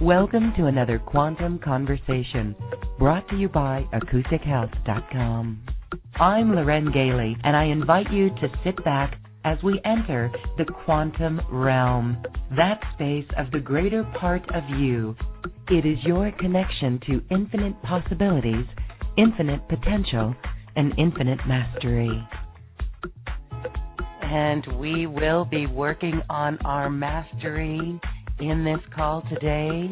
Welcome to another Quantum Conversation, brought to you by AcousticHealth.com. I'm Loren Gailey, and I invite you to sit back as we enter the quantum realm, that space of the greater part of you. It is your connection to infinite possibilities, infinite potential, and infinite mastery. And we will be working on our mastery in this call today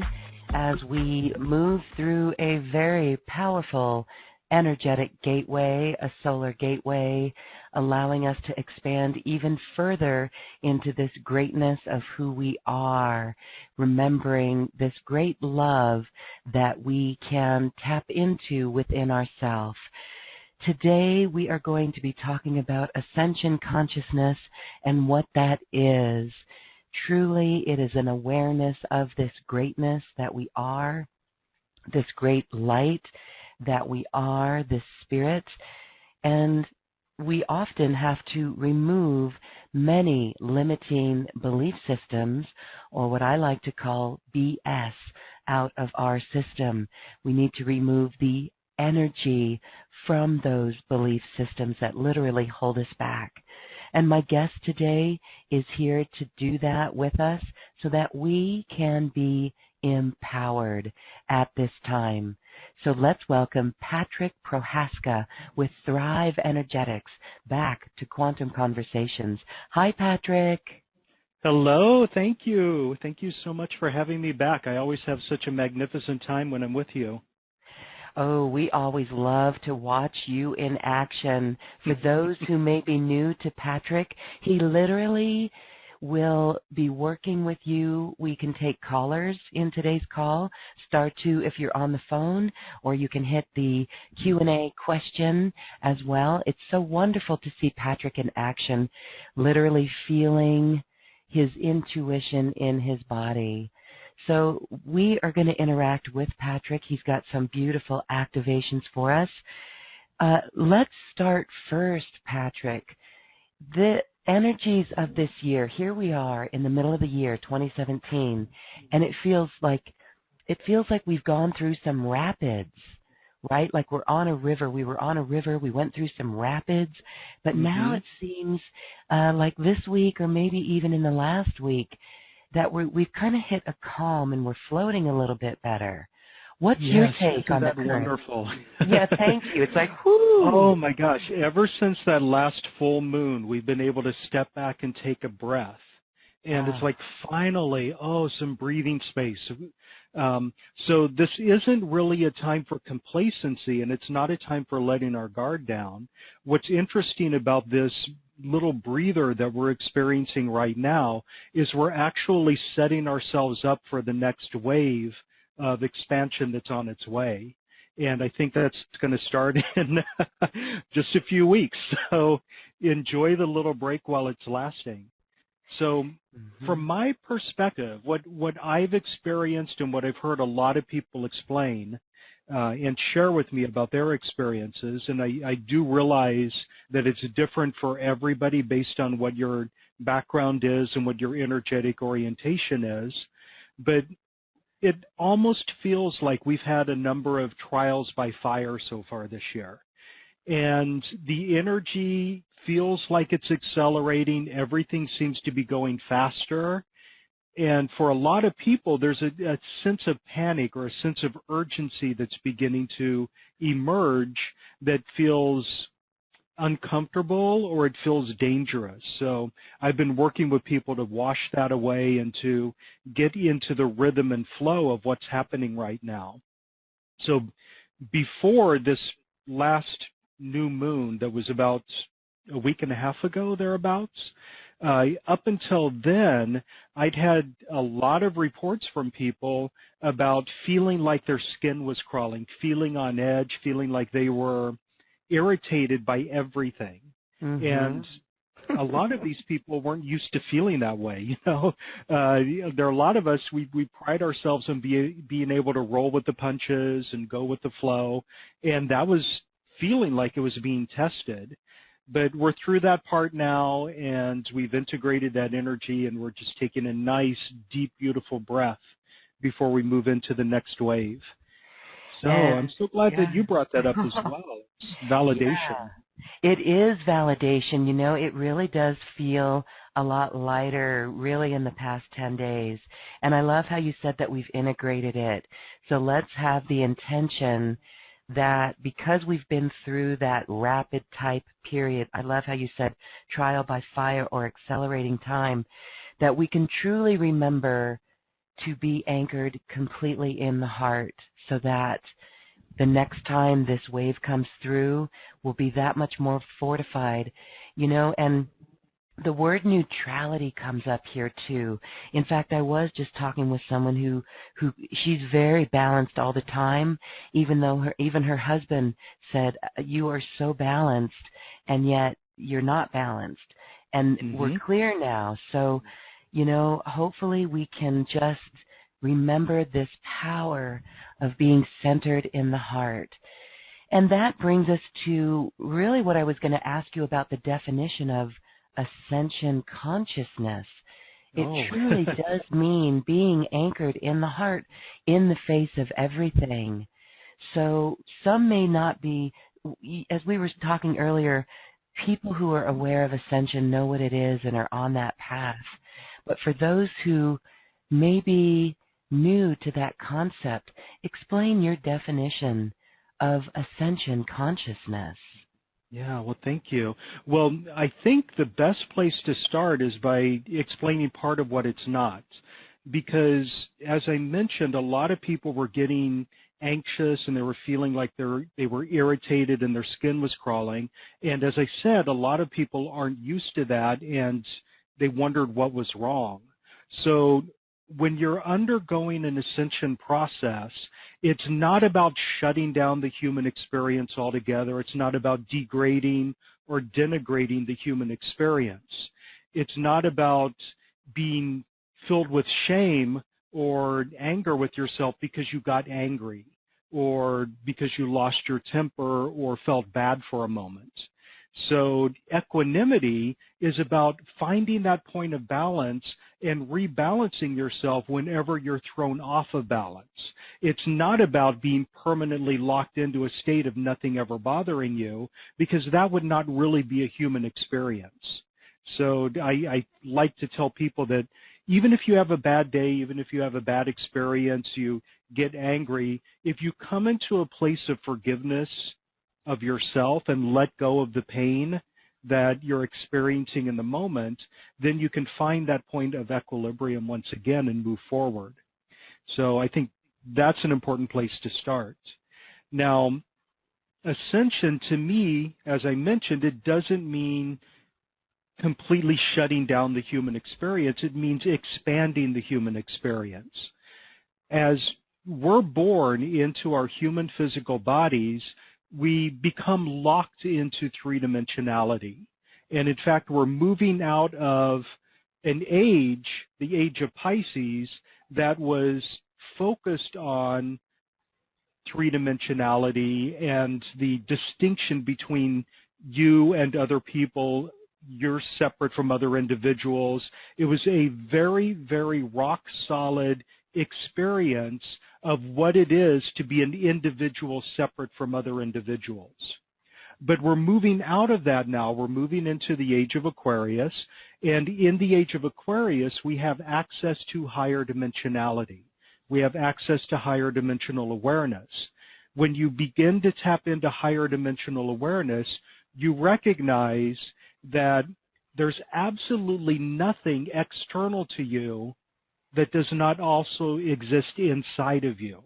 as we move through a very powerful energetic gateway, a solar gateway, allowing us to expand even further into this greatness of who we are, remembering this great love that we can tap into within ourselves. Today we are going to be talking about Ascension Consciousness and what that is. Truly, it is an awareness of this greatness that we are, this great light that we are, this spirit, and we often have to remove many limiting belief systems, or what I like to call BS, out of our system. We need to remove the energy from those belief systems that literally hold us back. And my guest today is here to do that with us so that we can be empowered at this time. So let's welcome Patrick Prohaska with Thrive Energetics back to Quantum Conversations. Hi, Patrick. Hello, thank you. Thank you so much for having me back. I always have such a magnificent time when I'm with you. Oh, we always love to watch you in action. For those who may be new to Patrick, he literally will be working with you. We can take callers in today's call. Star 2 if you're on the phone, or you can hit the Q&A question as well. It's so wonderful to see Patrick in action, literally feeling his intuition in his body. So we are going to interact with Patrick. He's got some beautiful activations for us. Let's start first, Patrick. The energies of this year, here we are in the middle of the year, 2017, and it feels like we've gone through some rapids, right? Like we're on a river. We were on a river. We went through some rapids, but now it seems like this week, or maybe even in the last week, that we've kind of hit a calm and we're floating a little bit better. What's your take on that? Wonderful. Yeah, thank you. It's like, whoo. Oh my gosh, ever since that last full moon, we've been able to step back and take a breath. And it's like finally, some breathing space. So this isn't really a time for complacency, and it's not a time for letting our guard down. What's interesting about this little breather that we're experiencing right now is we're actually setting ourselves up for the next wave of expansion that's on its way. And I think that's going to start in just a few weeks. So enjoy the little break while it's lasting. So from my perspective, what I've experienced and what I've heard a lot of people explain and share with me about their experiences, and I do realize that it's different for everybody based on what your background is and what your energetic orientation is, but it almost feels like we've had a number of trials by fire so far this year, and the energy feels like it's accelerating. Everything seems to be going faster. And for a lot of people, there's a sense of panic or a sense of urgency that's beginning to emerge that feels uncomfortable or it feels dangerous. So I've been working with people to wash that away and to get into the rhythm and flow of what's happening right now. So before this last new moon that was about a week and a half ago, thereabouts, up until then, I'd had a lot of reports from people about feeling like their skin was crawling, feeling on edge, feeling like they were irritated by everything. And a lot of these people weren't used to feeling that way. There are a lot of us, we pride ourselves on being able to roll with the punches and go with the flow, and that was feeling like it was being tested. But we're through that part now, and we've integrated that energy, and we're just taking a nice, deep, beautiful breath before we move into the next wave. So I'm And so glad that yeah. you brought that up as well. It's validation. Yeah. It is validation. You know, it really does feel a lot lighter really in the past 10 days. And I love how you said that we've integrated it. So let's have the intention that because we've been through that rapid type period, I love how you said trial by fire or accelerating time, that we can truly remember to be anchored completely in the heart so that the next time this wave comes through, we'll be that much more fortified, you know, and the word neutrality comes up here too. In fact, I was just talking with someone who she's very balanced all the time, even though even her husband said, you are so balanced, and yet you're not balanced. And we're clear now. So, you know, hopefully we can just remember this power of being centered in the heart. And that brings us to really what I was going to ask you about, the definition of Ascension Consciousness. It truly does mean being anchored in the heart in the face of everything. So some may not be, as we were talking earlier, people who are aware of Ascension know what it is and are on that path. But for those who may be new to that concept, explain your definition of Ascension Consciousness. Yeah, well, thank you. Well, I think the best place to start is by explaining part of what it's not. Because, as I mentioned, a lot of people were getting anxious and they were feeling like they were irritated and their skin was crawling. And as I said, a lot of people aren't used to that and they wondered what was wrong. So when you're undergoing an ascension process, it's not about shutting down the human experience altogether. It's not about degrading or denigrating the human experience. It's not about being filled with shame or anger with yourself because you got angry or because you lost your temper or felt bad for a moment. So equanimity is about finding that point of balance and rebalancing yourself whenever you're thrown off of balance. It's not about being permanently locked into a state of nothing ever bothering you, because that would not really be a human experience. So I like to tell people that even if you have a bad day, even if you have a bad experience, you get angry, if you come into a place of forgiveness of yourself and let go of the pain that you're experiencing in the moment, then you can find that point of equilibrium once again and move forward. So I think that's an important place to start. Now, ascension to me, as I mentioned, it doesn't mean completely shutting down the human experience. It means expanding the human experience. As we're born into our human physical bodies, we become locked into three-dimensionality. And in fact, we're moving out of an age, the age of Pisces, that was focused on three-dimensionality and the distinction between you and other people. You're separate from other individuals. It was a very, very rock-solid experience of what it is to be an individual separate from other individuals. But we're moving out of that now. We're moving into the age of Aquarius. And in the age of Aquarius, we have access to higher dimensionality. We have access to higher dimensional awareness. When you begin to tap into higher dimensional awareness, you recognize that there's absolutely nothing external to you that does not also exist inside of you.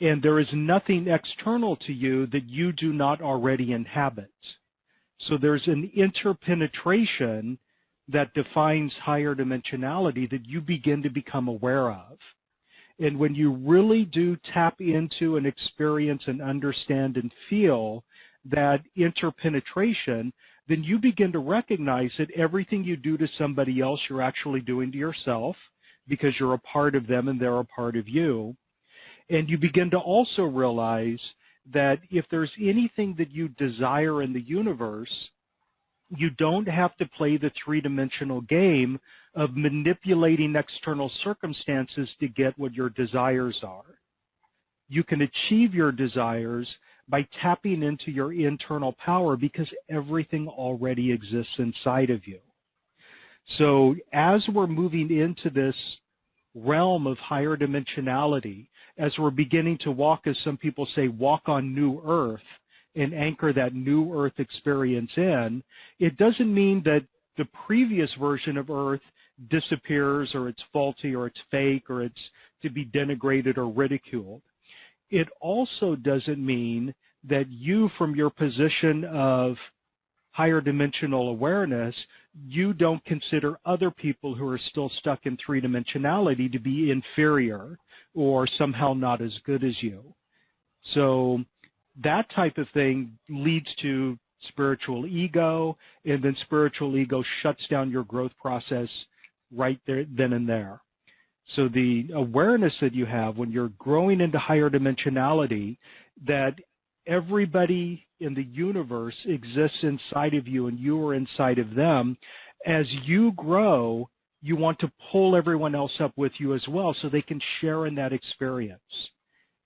And there is nothing external to you that you do not already inhabit. So there's an interpenetration that defines higher dimensionality that you begin to become aware of. And when you really do tap into and experience and understand and feel that interpenetration, then you begin to recognize that everything you do to somebody else, you're actually doing to yourself, because you're a part of them and they're a part of you. And you begin to also realize that if there's anything that you desire in the universe, You don't have to play the three-dimensional game of manipulating external circumstances to get what your desires are. You can achieve your desires by tapping into your internal power because everything already exists inside of you. So as we're moving into this realm of higher dimensionality, as we're beginning to walk, as some people say, walk on new earth and anchor that new earth experience in, it doesn't mean that the previous version of earth disappears or it's faulty or it's fake or it's to be denigrated or ridiculed. It also doesn't mean that you, from your position of higher dimensional awareness, you don't consider other people who are still stuck in three-dimensionality to be inferior or somehow not as good as you. So that type of thing leads to spiritual ego, and then spiritual ego shuts down your growth process right there, then and there. So the awareness that you have when you're growing into higher dimensionality, that everybody in the universe exists inside of you and you are inside of them. As you grow, you want to pull everyone else up with you as well so they can share in that experience.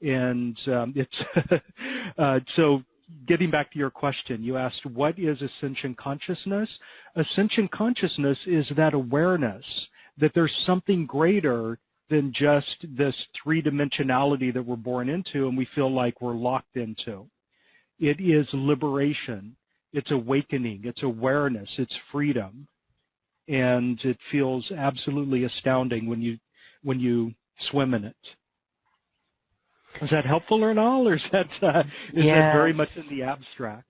And it's so getting back to your question, you asked, what is Ascension Consciousness? Ascension Consciousness is that awareness that there's something greater than just this three-dimensionality that we're born into and we feel like we're locked into. It is liberation, it's awakening, it's awareness, it's freedom, and it feels absolutely astounding when you swim in it. Is that helpful or not, or is that very much in the abstract?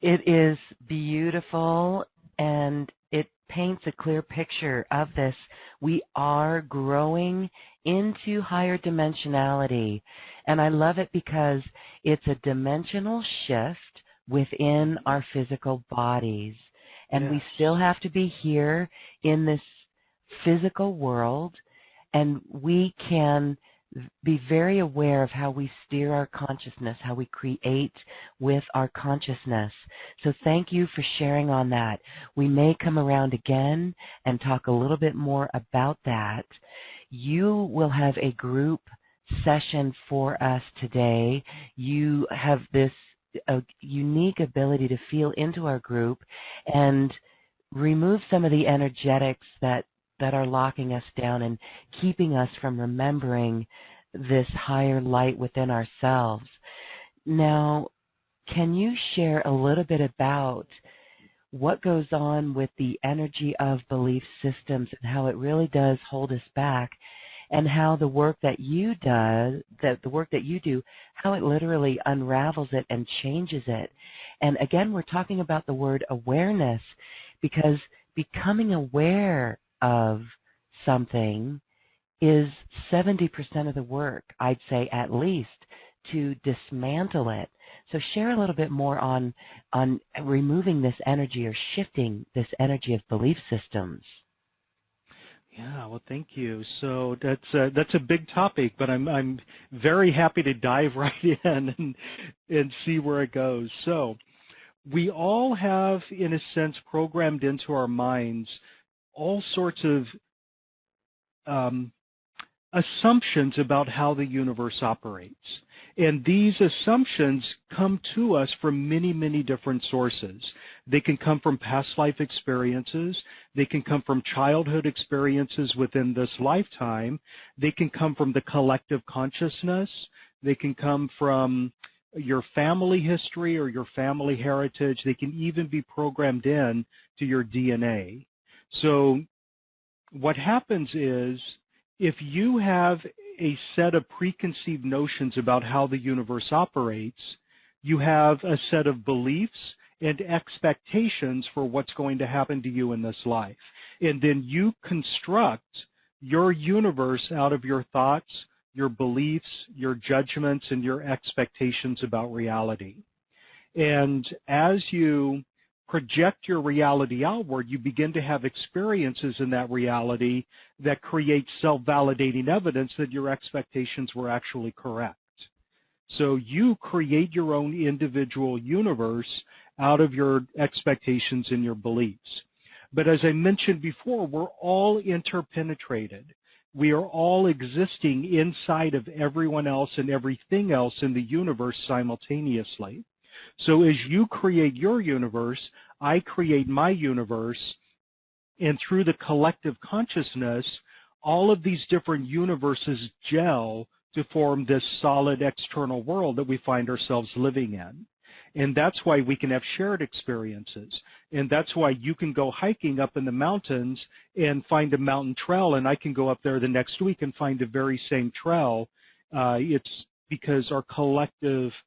It is beautiful, and it paints a clear picture of this. We are growing into higher dimensionality, and I love it because it's a dimensional shift within our physical bodies, and we still have to be here in this physical world, and we can be very aware of how we steer our consciousness, how we create with our consciousness. So thank you for sharing on that. We may come around again and talk a little bit more about that. You will have a group session for us today. You have this unique ability to feel into our group and remove some of the energetics that are locking us down and keeping us from remembering this higher light within ourselves. Now, can you share a little bit about what goes on with the energy of belief systems and how it really does hold us back, and how the work that you do, how it literally unravels it and changes it? And again, we're talking about the word awareness, because becoming aware of something is 70% of the work, I'd say at least, to dismantle it. So share a little bit more on removing this energy or shifting this energy of belief systems. Yeah, well, thank you. So that's a big topic, but I'm very happy to dive right in and see where it goes. So we all have, in a sense, programmed into our minds all sorts of assumptions about how the universe operates. And these assumptions come to us from many, many different sources. They can come from past life experiences. They can come from childhood experiences within this lifetime. They can come from the collective consciousness. They can come from your family history or your family heritage. They can even be programmed in to your DNA. So what happens is, if you have a set of preconceived notions about how the universe operates, you have a set of beliefs and expectations for what's going to happen to you in this life. And then you construct your universe out of your thoughts, your beliefs, your judgments, and your expectations about reality. And as you project your reality outward, you begin to have experiences in that reality that create self-validating evidence that your expectations were actually correct. So you create your own individual universe out of your expectations and your beliefs. But as I mentioned before, we're all interpenetrated. We are all existing inside of everyone else and everything else in the universe simultaneously. So as you create your universe, I create my universe, and through the collective consciousness, all of these different universes gel to form this solid external world that we find ourselves living in. And that's why we can have shared experiences. And that's why you can go hiking up in the mountains and find a mountain trail, and I can go up there the next week and find the very same trail. It's because our collective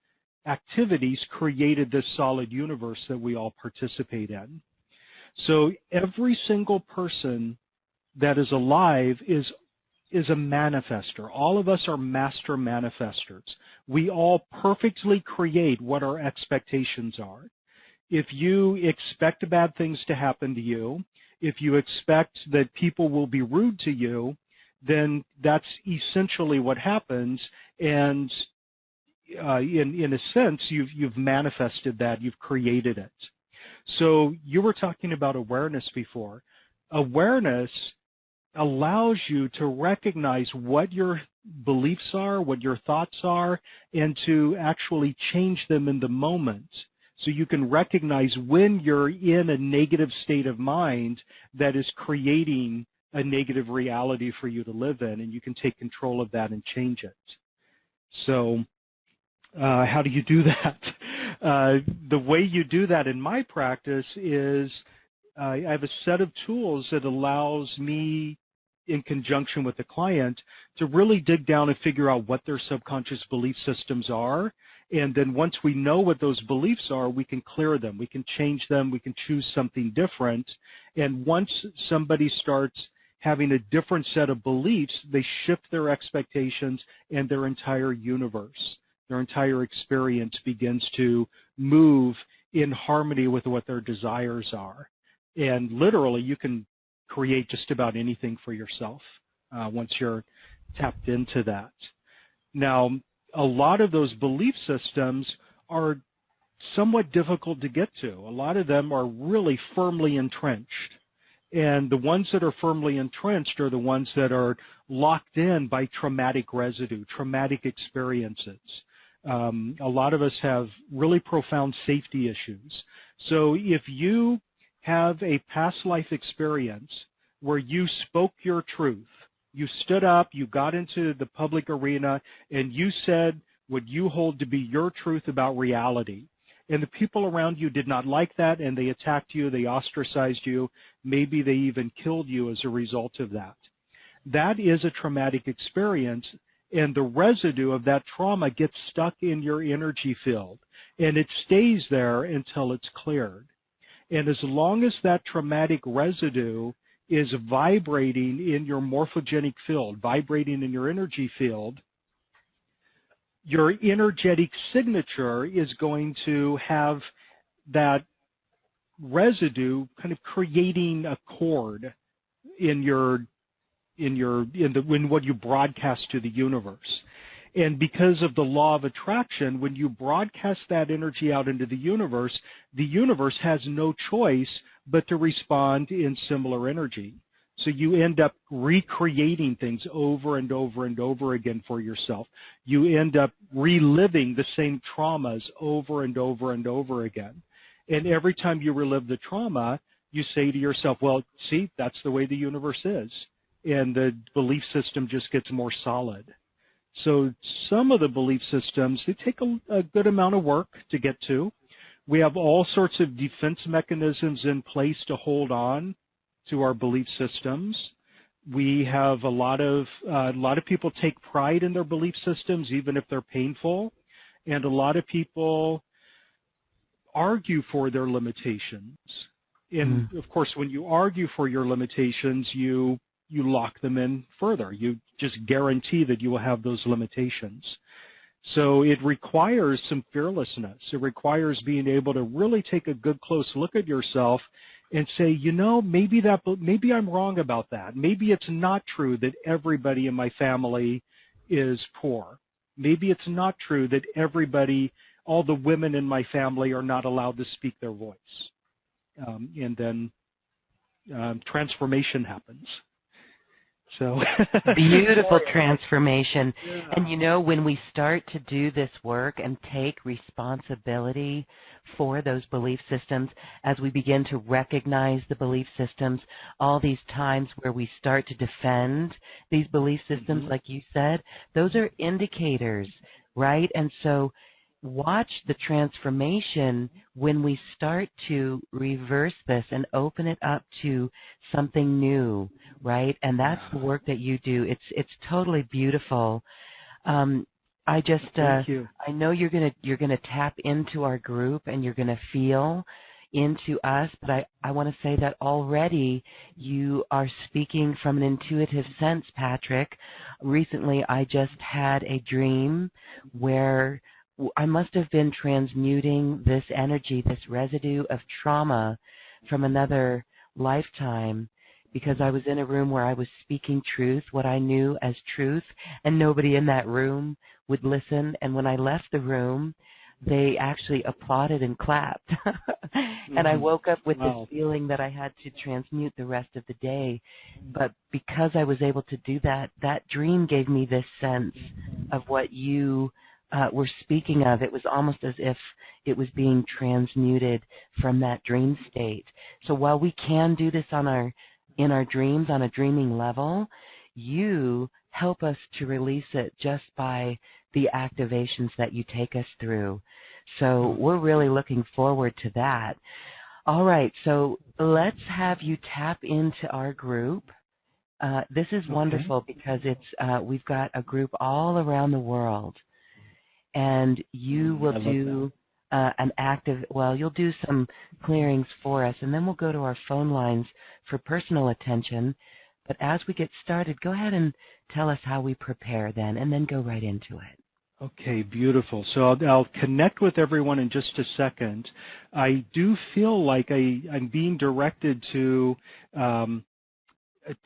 activities created this solid universe that we all participate in. So every single person that is alive is a manifester. All of us are master manifestors. We all perfectly create what our expectations are. If you expect bad things to happen to you, if you expect that people will be rude to you, then that's essentially what happens. And in a sense, you've manifested that, you've created it. So you were talking about awareness before. Awareness allows you to recognize what your beliefs are, what your thoughts are, and to actually change them in the moment. So you can recognize when you're in a negative state of mind that is creating a negative reality for you to live in, and you can take control of that and change it. So how do you do that? The way you do that in my practice is I have a set of tools that allows me, in conjunction with the client, to really dig down and figure out what their subconscious belief systems are. And then once we know what those beliefs are, we can clear them, we can change them, we can choose something different. And once somebody starts having a different set of beliefs, they shift their expectations, and their entire universe, their entire experience begins to move in harmony with what their desires are. And literally, you can create just about anything for yourself once you're tapped into that. Now, a lot of those belief systems are somewhat difficult to get to. A lot of them are really firmly entrenched. And the ones that are firmly entrenched are the ones that are locked in by traumatic residue, traumatic experiences. A lot of us have really profound safety issues. So if you have a past life experience where you spoke your truth, you stood up, you got into the public arena, and you said what you hold to be your truth about reality, and the people around you did not like that, and they attacked you, they ostracized you, maybe they even killed you as a result of that. That is a traumatic experience, and the residue of that trauma gets stuck in your energy field, and it stays there until it's cleared. And as long as that traumatic residue is vibrating in your morphogenic field, vibrating in your energy field, your energetic signature is going to have that residue kind of creating a chord in what you broadcast to the universe. And because of the law of attraction, when you broadcast that energy out into the universe has no choice but to respond in similar energy. So you end up recreating things over and over and over again for yourself. You end up reliving the same traumas over and over and over again. And every time you relive the trauma, you say to yourself, well, see, that's the way the universe is. And the belief system just gets more solid. So some of the belief systems, they take a good amount of work to get to. We have all sorts of defense mechanisms in place to hold on to our belief systems. We have a lot of people take pride in their belief systems, even if they're painful. And a lot of people argue for their limitations. And of course, when you argue for your limitations, you lock them in further. You just guarantee that you will have those limitations. So it requires some fearlessness. It requires being able to really take a good close look at yourself and say, you know, maybe I'm wrong about that. Maybe it's not true that everybody in my family is poor. Maybe it's not true that everybody all the women in my family are not allowed to speak their voice. And then transformation happens. So beautiful transformation. Yeah. And you know, when we start to do this work and take responsibility for those belief systems, as we begin to recognize the belief systems, all these times where we start to defend these belief systems, like you said, those are indicators, right? And so watch the transformation when we start to reverse this and open it up to something new, right? And that's the work that you do. It's totally beautiful. I just Thank you. I know you're gonna tap into our group and you're gonna feel into us, but I want to say that already you are speaking from an intuitive sense, Patrick. Recently, I just had a dream where I must have been transmuting this energy, this residue of trauma from another lifetime, because I was in a room where I was speaking truth, what I knew as truth, and nobody in that room would listen. And when I left the room, they actually applauded and clapped. And I woke up with this feeling that I had to transmute the rest of the day. But because I was able to do that, that dream gave me this sense of what you were speaking of. It was almost as if it was being transmuted from that dream state. So while we can do this in our dreams on a dreaming level, you help us to release it just by the activations that you take us through. So we're really looking forward to that. All right, so let's have you tap into our group. This is wonderful because it's we've got a group all around the world. And you will do an active, well, you'll do some clearings for us, and then we'll go to our phone lines for personal attention. But as we get started, go ahead and tell us how we prepare then, and then go right into it. Okay, beautiful. So I'll connect with everyone in just a second. I do feel like I'm being directed to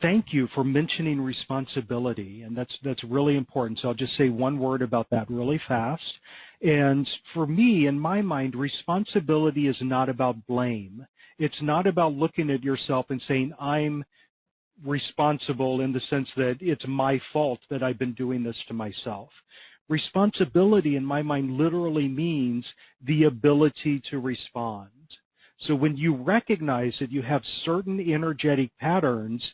thank you for mentioning responsibility, and that's really important. So I'll just say one word about that really fast. And for me, in my mind, responsibility is not about blame. It's not about looking at yourself and saying, I'm responsible in the sense that it's my fault that I've been doing this to myself. Responsibility, in my mind, literally means the ability to respond. So when you recognize that you have certain energetic patterns,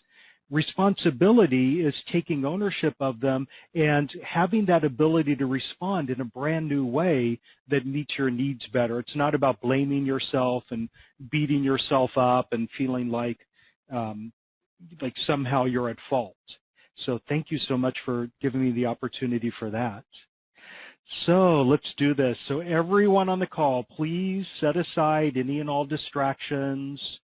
responsibility is taking ownership of them and having that ability to respond in a brand new way that meets your needs better. It's not about blaming yourself and beating yourself up and feeling like somehow you're at fault. So thank you so much for giving me the opportunity for that. So let's do this. So everyone on the call, please set aside any and all distractions.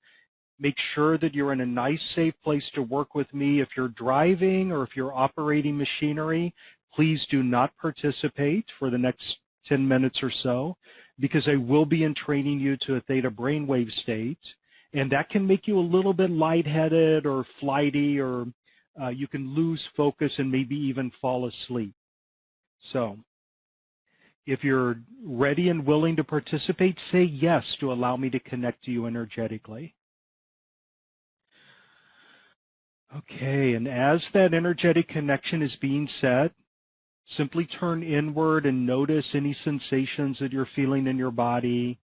Make sure that you're in a nice, safe place to work with me. If you're driving or if you're operating machinery, please do not participate for the next 10 minutes or so, because I will be entraining you to a theta brainwave state, and that can make you a little bit lightheaded or flighty, or you can lose focus and maybe even fall asleep. So if you're ready and willing to participate, say yes to allow me to connect to you energetically. Okay, and as that energetic connection is being set, simply turn inward and notice any sensations that you're feeling in your body.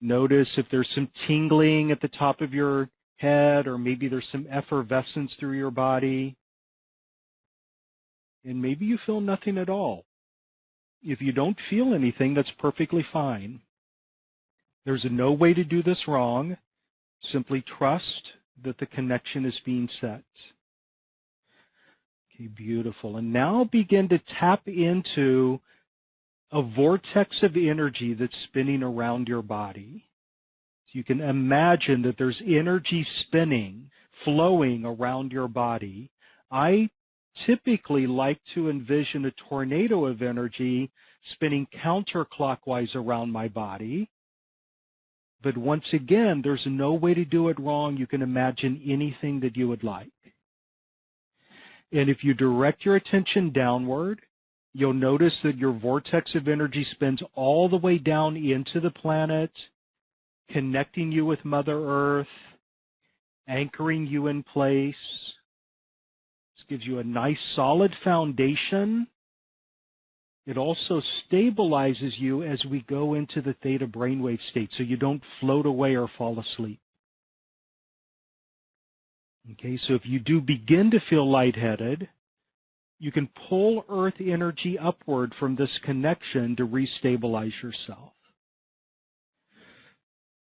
Notice if there's some tingling at the top of your head, or maybe there's some effervescence through your body. And maybe you feel nothing at all. If you don't feel anything, that's perfectly fine. There's no way to do this wrong. Simply trust that the connection is being set. Okay, beautiful. And now begin to tap into a vortex of energy that's spinning around your body. So you can imagine that there's energy spinning, flowing around your body. I typically like to envision a tornado of energy spinning counterclockwise around my body. But once again, there's no way to do it wrong. You can imagine anything that you would like. And if you direct your attention downward, you'll notice that your vortex of energy spins all the way down into the planet, connecting you with Mother Earth, anchoring you in place. This gives you a nice solid foundation. It also stabilizes you as we go into the theta brainwave state so you don't float away or fall asleep. Okay, so if you do begin to feel lightheaded, you can pull earth energy upward from this connection to restabilize yourself.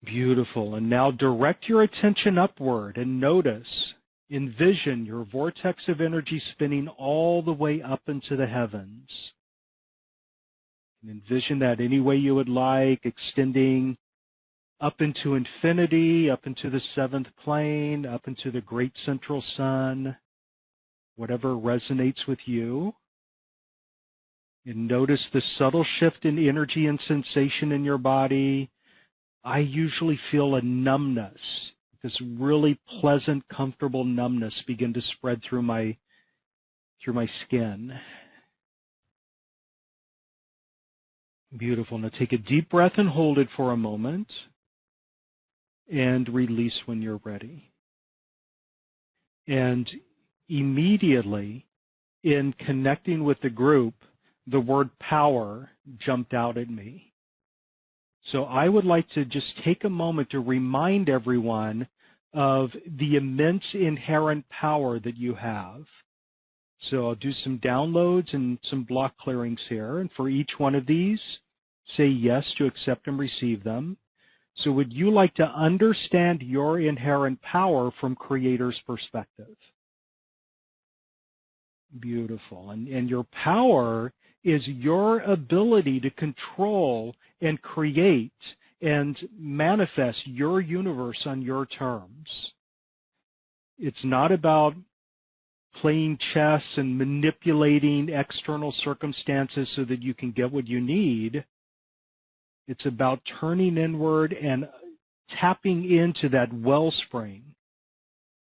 Beautiful. And now direct your attention upward and notice, envision your vortex of energy spinning all the way up into the heavens. And envision that any way you would like, extending up into infinity, up into the seventh plane, up into the great central sun, whatever resonates with you. And notice the subtle shift in energy and sensation in your body. I usually feel a numbness, this really pleasant, comfortable numbness begin to spread through my skin. Beautiful. Now take a deep breath and hold it for a moment and release when you're ready. And immediately, in connecting with the group, the word power jumped out at me. So I would like to just take a moment to remind everyone of the immense inherent power that you have. So I'll do some downloads and some block clearings here. And for each one of these, say yes to accept and receive them. So would you like to understand your inherent power from Creator's perspective? Beautiful. And your power is your ability to control and create and manifest your universe on your terms. It's not about playing chess and manipulating external circumstances so that you can get what you need. It's about turning inward and tapping into that wellspring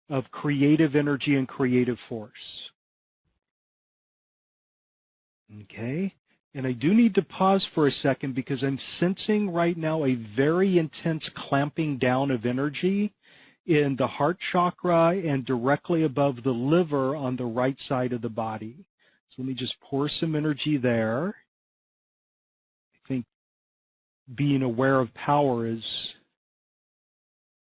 of creative energy and creative force. Okay, and I do need to pause for a second because I'm sensing right now a very intense clamping down of energy in the heart chakra and directly above the liver on the right side of the body. So let me just pour some energy there. I think being aware of power is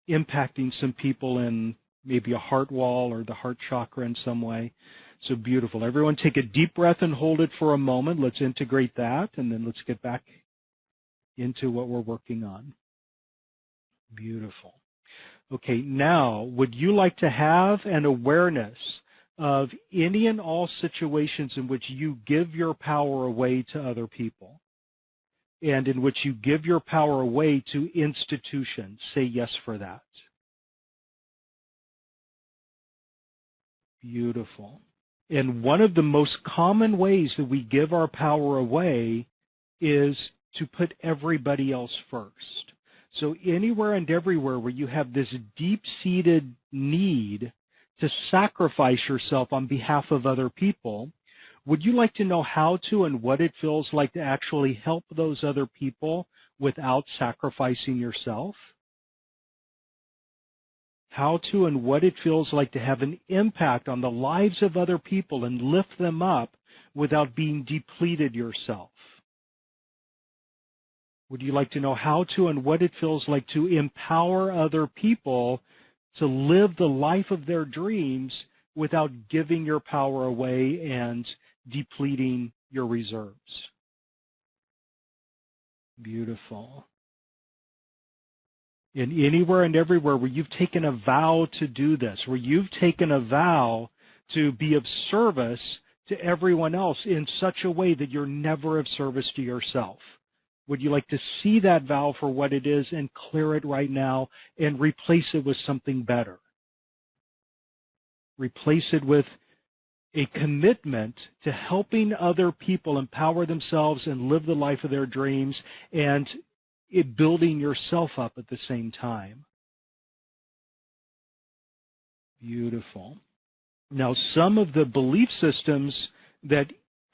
impacting some people in maybe a heart wall or the heart chakra in some way. So beautiful. Everyone take a deep breath and hold it for a moment. Let's integrate that, and then let's get back into what we're working on. Beautiful. Okay, now, would you like to have an awareness of any and all situations in which you give your power away to other people and in which you give your power away to institutions? Say yes for that. Beautiful. And one of the most common ways that we give our power away is to put everybody else first. So anywhere and everywhere where you have this deep-seated need to sacrifice yourself on behalf of other people, would you like to know how to and what it feels like to actually help those other people without sacrificing yourself? How to and what it feels like to have an impact on the lives of other people and lift them up without being depleted yourself? Would you like to know how to and what it feels like to empower other people to live the life of their dreams without giving your power away and depleting your reserves? Beautiful. And anywhere and everywhere where you've taken a vow to do this, where you've taken a vow to be of service to everyone else in such a way that you're never of service to yourself. Would you like to see that vow for what it is and clear it right now and replace it with something better? Replace it with a commitment to helping other people empower themselves and live the life of their dreams, and building yourself up at the same time. Beautiful. Now, some of the belief systems that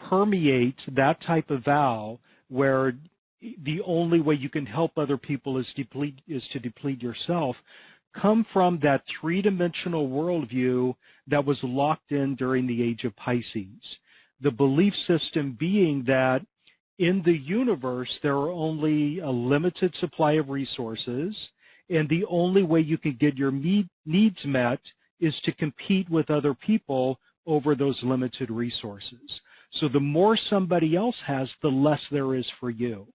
permeate that type of vow where the only way you can help other people is to deplete yourself, come from that three-dimensional worldview that was locked in during the age of Pisces. The belief system being that in the universe there are only a limited supply of resources, and the only way you can get your needs met is to compete with other people over those limited resources. So the more somebody else has, the less there is for you.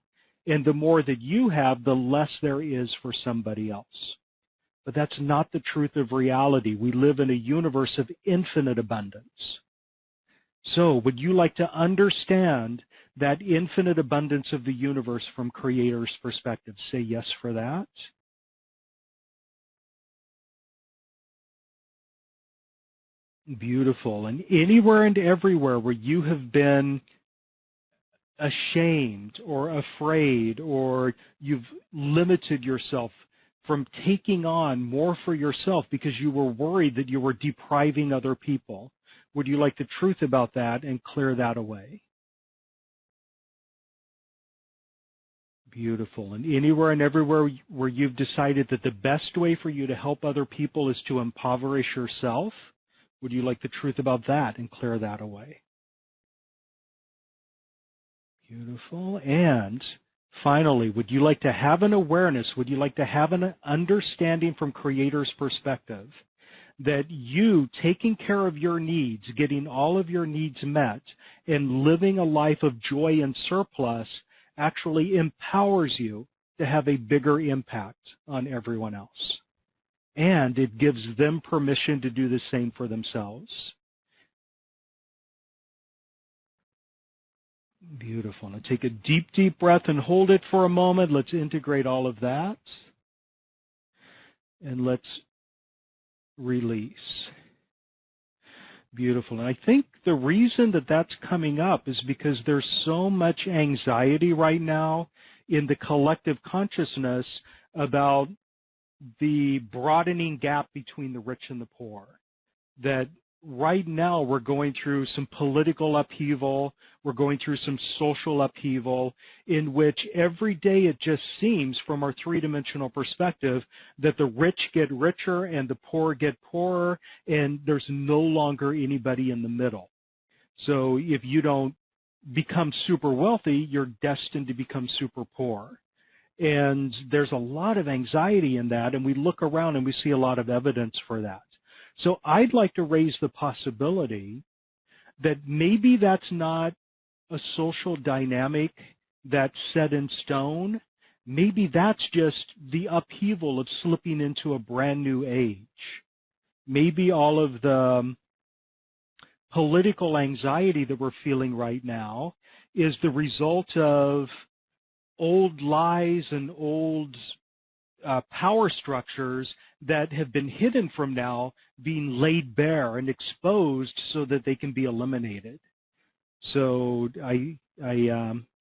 And the more that you have, the less there is for somebody else. But that's not the truth of reality. We live in a universe of infinite abundance. So would you like to understand that infinite abundance of the universe from Creator's perspective? Say yes for that. Beautiful. And anywhere and everywhere where you have been ashamed or afraid, or you've limited yourself from taking on more for yourself because you were worried that you were depriving other people, would you like the truth about that and clear that away? Beautiful. And anywhere and everywhere where you've decided that the best way for you to help other people is to impoverish yourself, would you like the truth about that and clear that away? Beautiful. And finally, would you like to have an awareness, would you like to have an understanding from Creator's perspective that you taking care of your needs, getting all of your needs met, and living a life of joy and surplus actually empowers you to have a bigger impact on everyone else? And it gives them permission to do the same for themselves. Beautiful. Now take a deep, deep breath and hold it for a moment. Let's integrate all of that. And let's release. Beautiful. And I think the reason that that's coming up is because there's so much anxiety right now in the collective consciousness about the broadening gap between the rich and the poor. That right now we're going through some political upheaval, we're going through some social upheaval, in which every day it just seems from our three-dimensional perspective that the rich get richer and the poor get poorer, and there's no longer anybody in the middle. So if you don't become super wealthy, you're destined to become super poor. And there's a lot of anxiety in that, and we look around and we see a lot of evidence for that. So I'd like to raise the possibility that maybe that's not a social dynamic that's set in stone. Maybe that's just the upheaval of slipping into a brand new age. Maybe all of the political anxiety that we're feeling right now is the result of old lies and old power structures that have been hidden from now being laid bare and exposed so that they can be eliminated. So I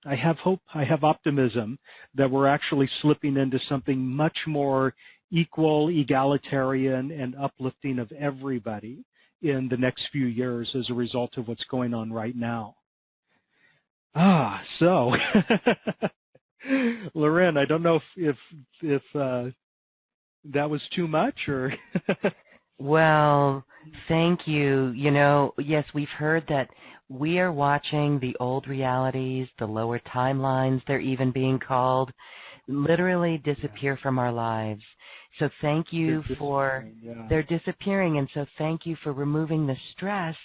have hope, I have optimism that we're actually slipping into something much more equal, egalitarian, and uplifting of everybody in the next few years as a result of what's going on right now. So Loren, I don't know if that was too much, or Well, thank you. You know, yes, we've heard that we are watching the old realities, the lower timelines, they're even being called, literally disappear from our lives. So thank you for, they're disappearing, and so thank you for removing the stress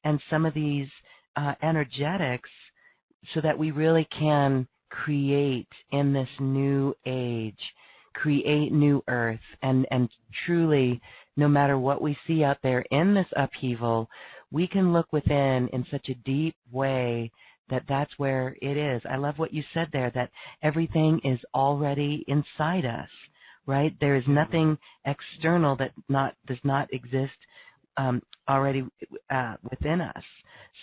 and some of these energetics so that we really can create in this new age, create new earth, and truly, no matter what we see out there in this upheaval, we can look within in such a deep way that that's where it is. I love what you said there, that everything is already inside us, right? There is nothing external that does not exist already within us.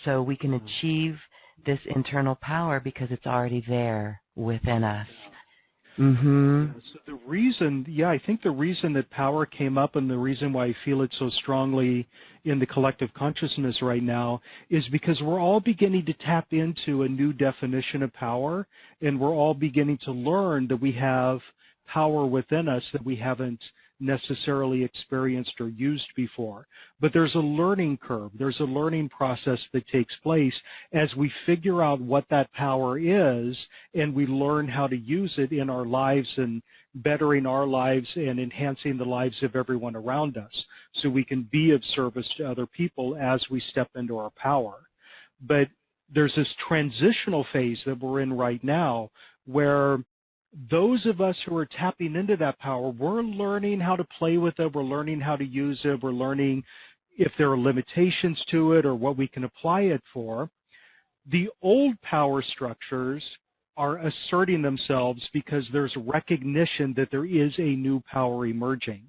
So we can achieve this internal power because it's already there within us. Mm-hmm. So the reason, I think the reason that power came up and the reason why I feel it so strongly in the collective consciousness right now is because we're all beginning to tap into a new definition of power, and we're all beginning to learn that we have power within us that we haven't necessarily experienced or used before. But there's a learning curve. There's a learning process that takes place as we figure out what that power is, and we learn how to use it in our lives and bettering our lives and enhancing the lives of everyone around us so we can be of service to other people as we step into our power. But there's this transitional phase that we're in right now where those of us who are tapping into that power, we're learning how to play with it, we're learning how to use it, we're learning if there are limitations to it or what we can apply it for. The old power structures are asserting themselves because there's recognition that there is a new power emerging.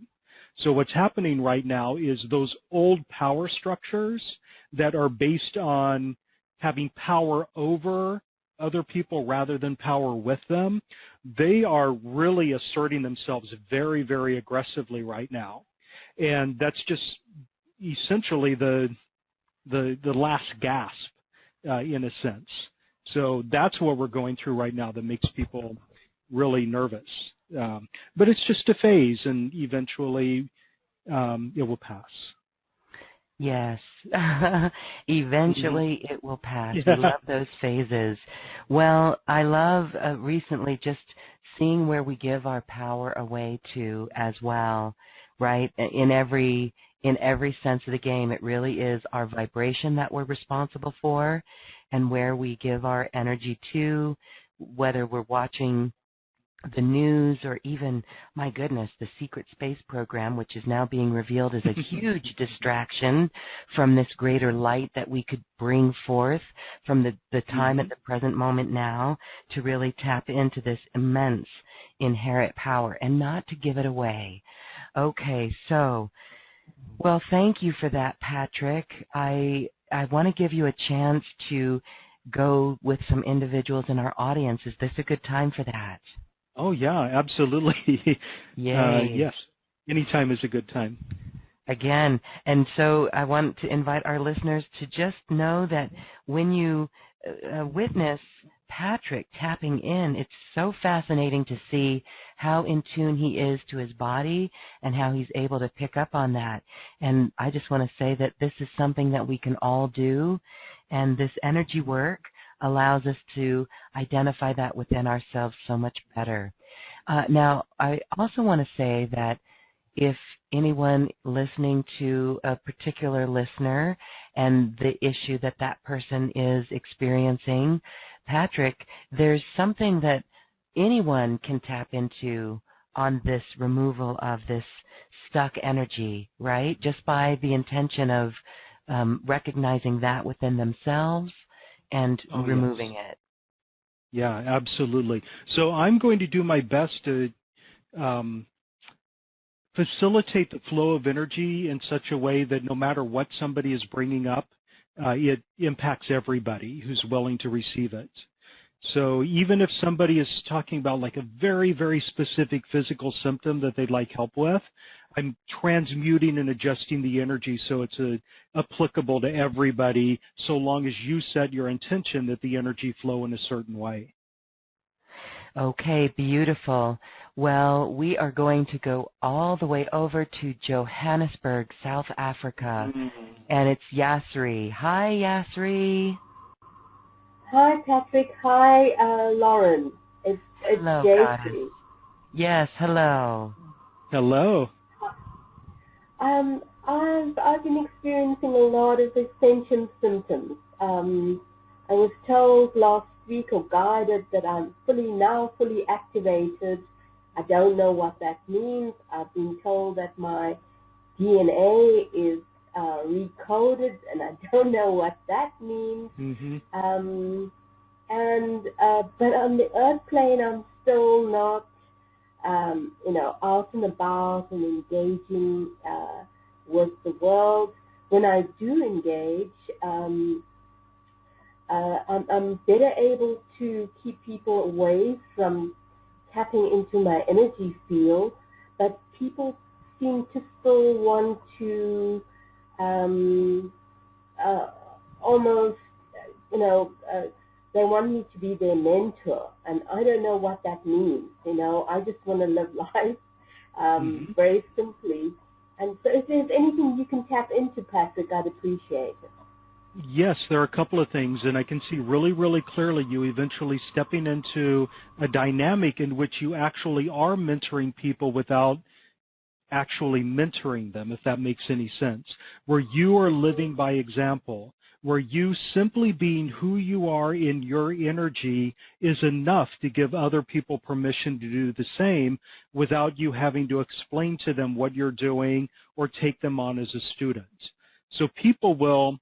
So what's happening right now is those old power structures that are based on having power over other people rather than power with them, they are really asserting themselves very, very aggressively right now. And that's just essentially the last gasp in a sense. So that's what we're going through right now that makes people really nervous. But it's just a phase, and eventually it will pass. Yes. Eventually it will pass. Yeah. We love those phases. Well, I love recently just seeing where we give our power away to as well, right? In every sense of the game, it really is our vibration that we're responsible for, and where we give our energy to, whether we're watching the news or even, my goodness, the secret space program, which is now being revealed as a huge distraction from this greater light that we could bring forth from the time at the present moment now to really tap into this immense inherent power and not to give it away. Okay, so, well, thank you for that, Patrick. I want to give you a chance to go with some individuals in our audience. Is this a good time for that? Oh, yeah, absolutely. Yay. Yes, anytime is a good time. Again, and so I want to invite our listeners to just know that when you witness Patrick tapping in, it's so fascinating to see how in tune he is to his body and how he's able to pick up on that. And I just want to say that this is something that we can all do, and this energy work allows us to identify that within ourselves so much better. Now, I also want to say that if anyone listening to a particular listener and the issue that that person is experiencing, Patrick, there's something that anyone can tap into on this removal of this stuck energy, right? Just by the intention of recognizing that within themselves and removing it. Yeah, absolutely. So I'm going to do my best to facilitate the flow of energy in such a way that no matter what somebody is bringing up, it impacts everybody who's willing to receive it. So even if somebody is talking about like a very, very specific physical symptom that they'd like help with, I'm transmuting and adjusting the energy so it's applicable to everybody so long as you set your intention that the energy flow in a certain way. Okay, beautiful. Well, we are going to go all the way over to Johannesburg, South Africa, and it's Yasri. Hi, Yasri. Hi, Patrick. Hi, Lauren. It's Hello, Yasri. Yes, hello. Hello. I've been experiencing a lot of ascension symptoms. I was told last week or guided that I'm fully activated. I don't know what that means. I've been told that my DNA is recoded, and I don't know what that means. But on the earth plane, I'm still not, out and about and engaging with the world. When I do engage, I'm better able to keep people away from tapping into my energy field, but people seem to still want to almost, they want me to be their mentor, and I don't know what that means. I just want to live life very simply. And so if there's anything you can tap into, Patrick, I'd appreciate it. Yes, there are a couple of things, and I can see really, really clearly you eventually stepping into a dynamic in which you actually are mentoring people without actually mentoring them, if that makes any sense, where you are living by example, where you simply being who you are in your energy is enough to give other people permission to do the same without you having to explain to them what you're doing or take them on as a student. So people will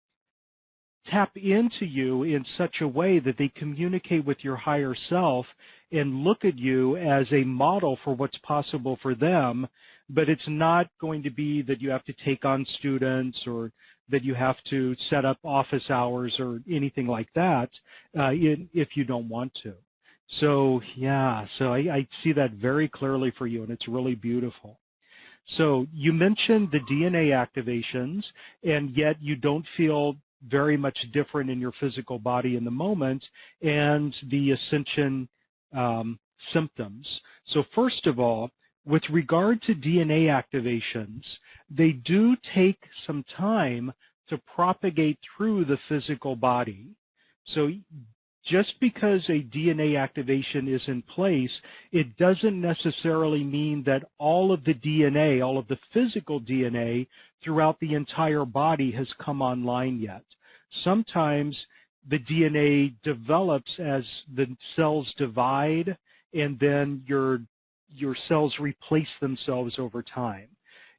tap into you in such a way that they communicate with your higher self and look at you as a model for what's possible for them, but it's not going to be that you have to take on students or that you have to set up office hours or anything like that if you don't want to. So, yeah, so I see that very clearly for you, and it's really beautiful. So you mentioned the DNA activations, and yet you don't feel very much different in your physical body in the moment, and the Ascension symptoms. So first of all, with regard to DNA activations, they do take some time to propagate through the physical body. So just because a DNA activation is in place, it doesn't necessarily mean that all of the DNA, all of the physical DNA throughout the entire body has come online yet. Sometimes the DNA develops as the cells divide, and then your cells replace themselves over time.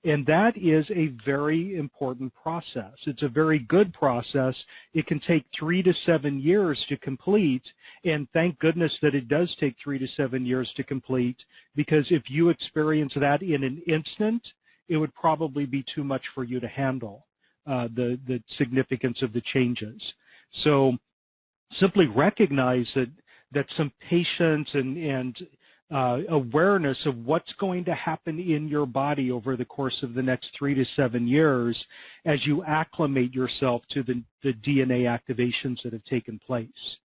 And that is a very important process. It's a very good process. It can take 3 to 7 years to complete, and thank goodness that it does take 3 to 7 years to complete, because if you experience that in an instant, it would probably be too much for you to handle, the significance of the changes. So simply recognize that some patience and awareness of what's going to happen in your body over the course of the next 3 to 7 years as you acclimate yourself to the DNA activations that have taken place.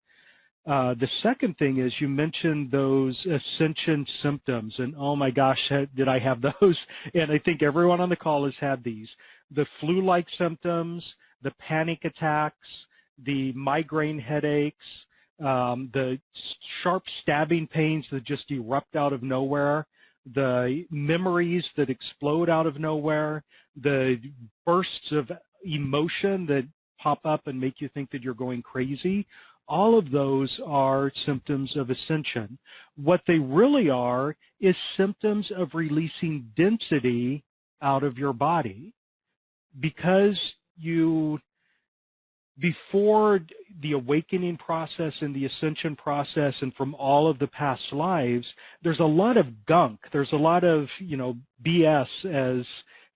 The second thing is you mentioned those Ascension symptoms, and oh my gosh, did I have those? And I think everyone on the call has had these. The flu-like symptoms, the panic attacks, the migraine headaches, the sharp stabbing pains that just erupt out of nowhere, the memories that explode out of nowhere, the bursts of emotion that pop up and make you think that you're going crazy. All of those are symptoms of ascension. What they really are is symptoms of releasing density out of your body, because before the awakening process and the ascension process and from all of the past lives, there's a lot of gunk. There's a lot of, BS, as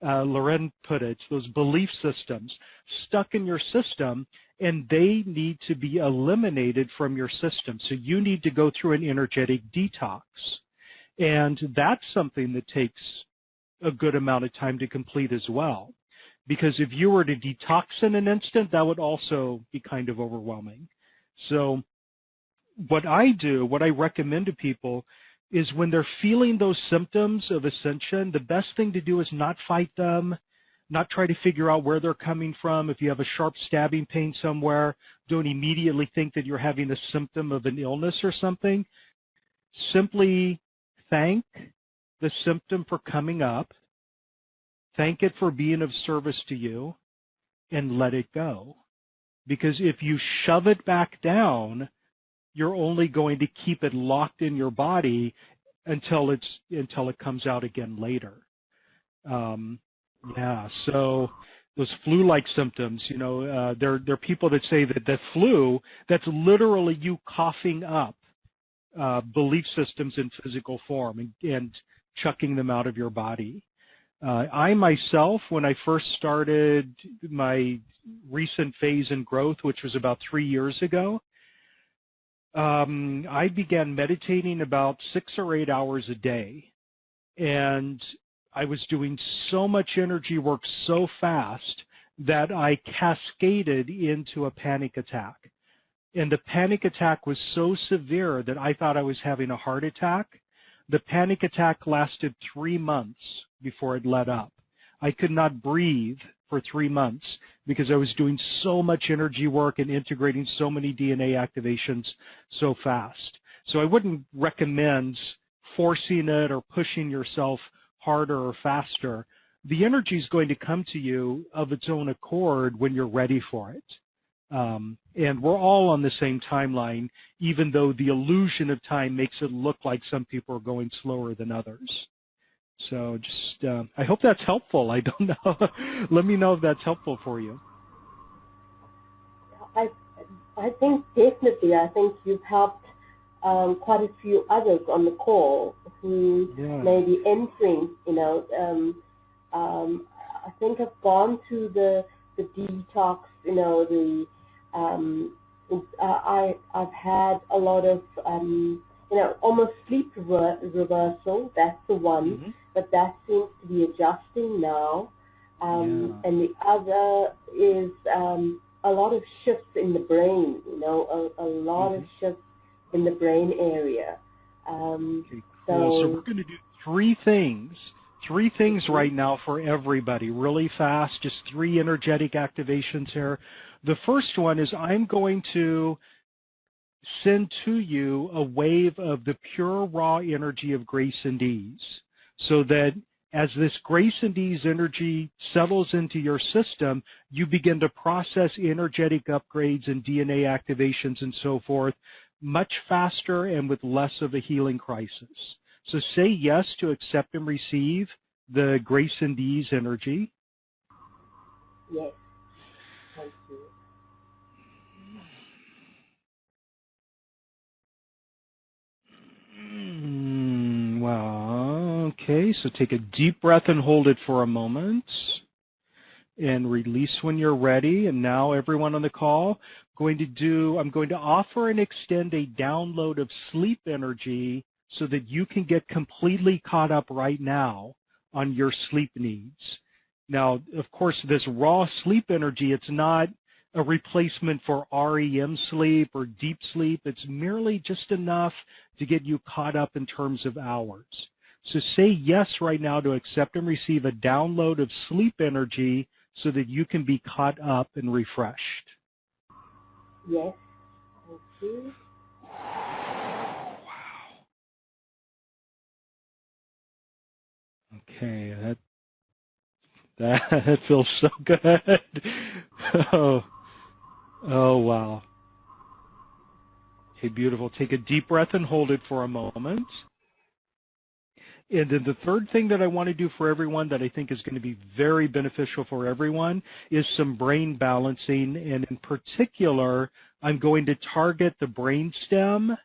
Loren put it, those belief systems stuck in your system, and they need to be eliminated from your system. So you need to go through an energetic detox. And that's something that takes a good amount of time to complete as well. Because if you were to detox in an instant, that would also be kind of overwhelming. So what I do, what I recommend to people, is when they're feeling those symptoms of ascension, the best thing to do is not fight them, not try to figure out where they're coming from. If you have a sharp stabbing pain somewhere, don't immediately think that you're having a symptom of an illness or something. Simply thank the symptom for coming up. Thank it for being of service to you, and let it go. Because if you shove it back down, you're only going to keep it locked in your body until it comes out again later. Yeah, so those flu-like symptoms, there are people that say that the flu, that's literally you coughing up belief systems in physical form and chucking them out of your body. I myself, when I first started my recent phase in growth, which was about 3 years ago, I began meditating about 6 or 8 hours a day, and I was doing so much energy work so fast that I cascaded into a panic attack. And the panic attack was so severe that I thought I was having a heart attack. The panic attack lasted 3 months before it let up. I could not breathe for 3 months because I was doing so much energy work and integrating so many DNA activations so fast. So I wouldn't recommend forcing it or pushing yourself harder or faster. The energy is going to come to you of its own accord when you're ready for it. And we're all on the same timeline, even though the illusion of time makes it look like some people are going slower than others. So just, I hope that's helpful. I don't know. Let me know if that's helpful for you. I think definitely. I think you've helped quite a few others on the call who may be entering, I think I've gone through the detox, I've had a lot of, almost sleep reversal. That's the one, but that seems to be adjusting now. And the other is a lot of shifts in the brain, a lot of shifts in the brain area. Okay, cool. So we're going to do three things right now for everybody, really fast, just 3 energetic activations here. The first one is I'm going to send to you a wave of the pure raw energy of grace and ease, so that as this grace and ease energy settles into your system, you begin to process energetic upgrades and DNA activations and so forth much faster and with less of a healing crisis. So say yes to accept and receive the grace and ease energy. Yes. Thank you. Wow. Okay, so take a deep breath and hold it for a moment. And release when you're ready. And now everyone on the call, I'm going to offer and extend a download of sleep energy so that you can get completely caught up right now on your sleep needs. Now, of course, this raw sleep energy, it's not a replacement for REM sleep or deep sleep. It's merely just enough to get you caught up in terms of hours. So say yes right now to accept and receive a download of sleep energy so that you can be caught up and refreshed. Yes. Thank you. Wow. Okay, that feels so good. Oh, wow. Okay, beautiful. Take a deep breath and hold it for a moment. And then the third thing that I want to do for everyone that I think is going to be very beneficial for everyone is some brain balancing. And in particular, I'm going to target the brainstem,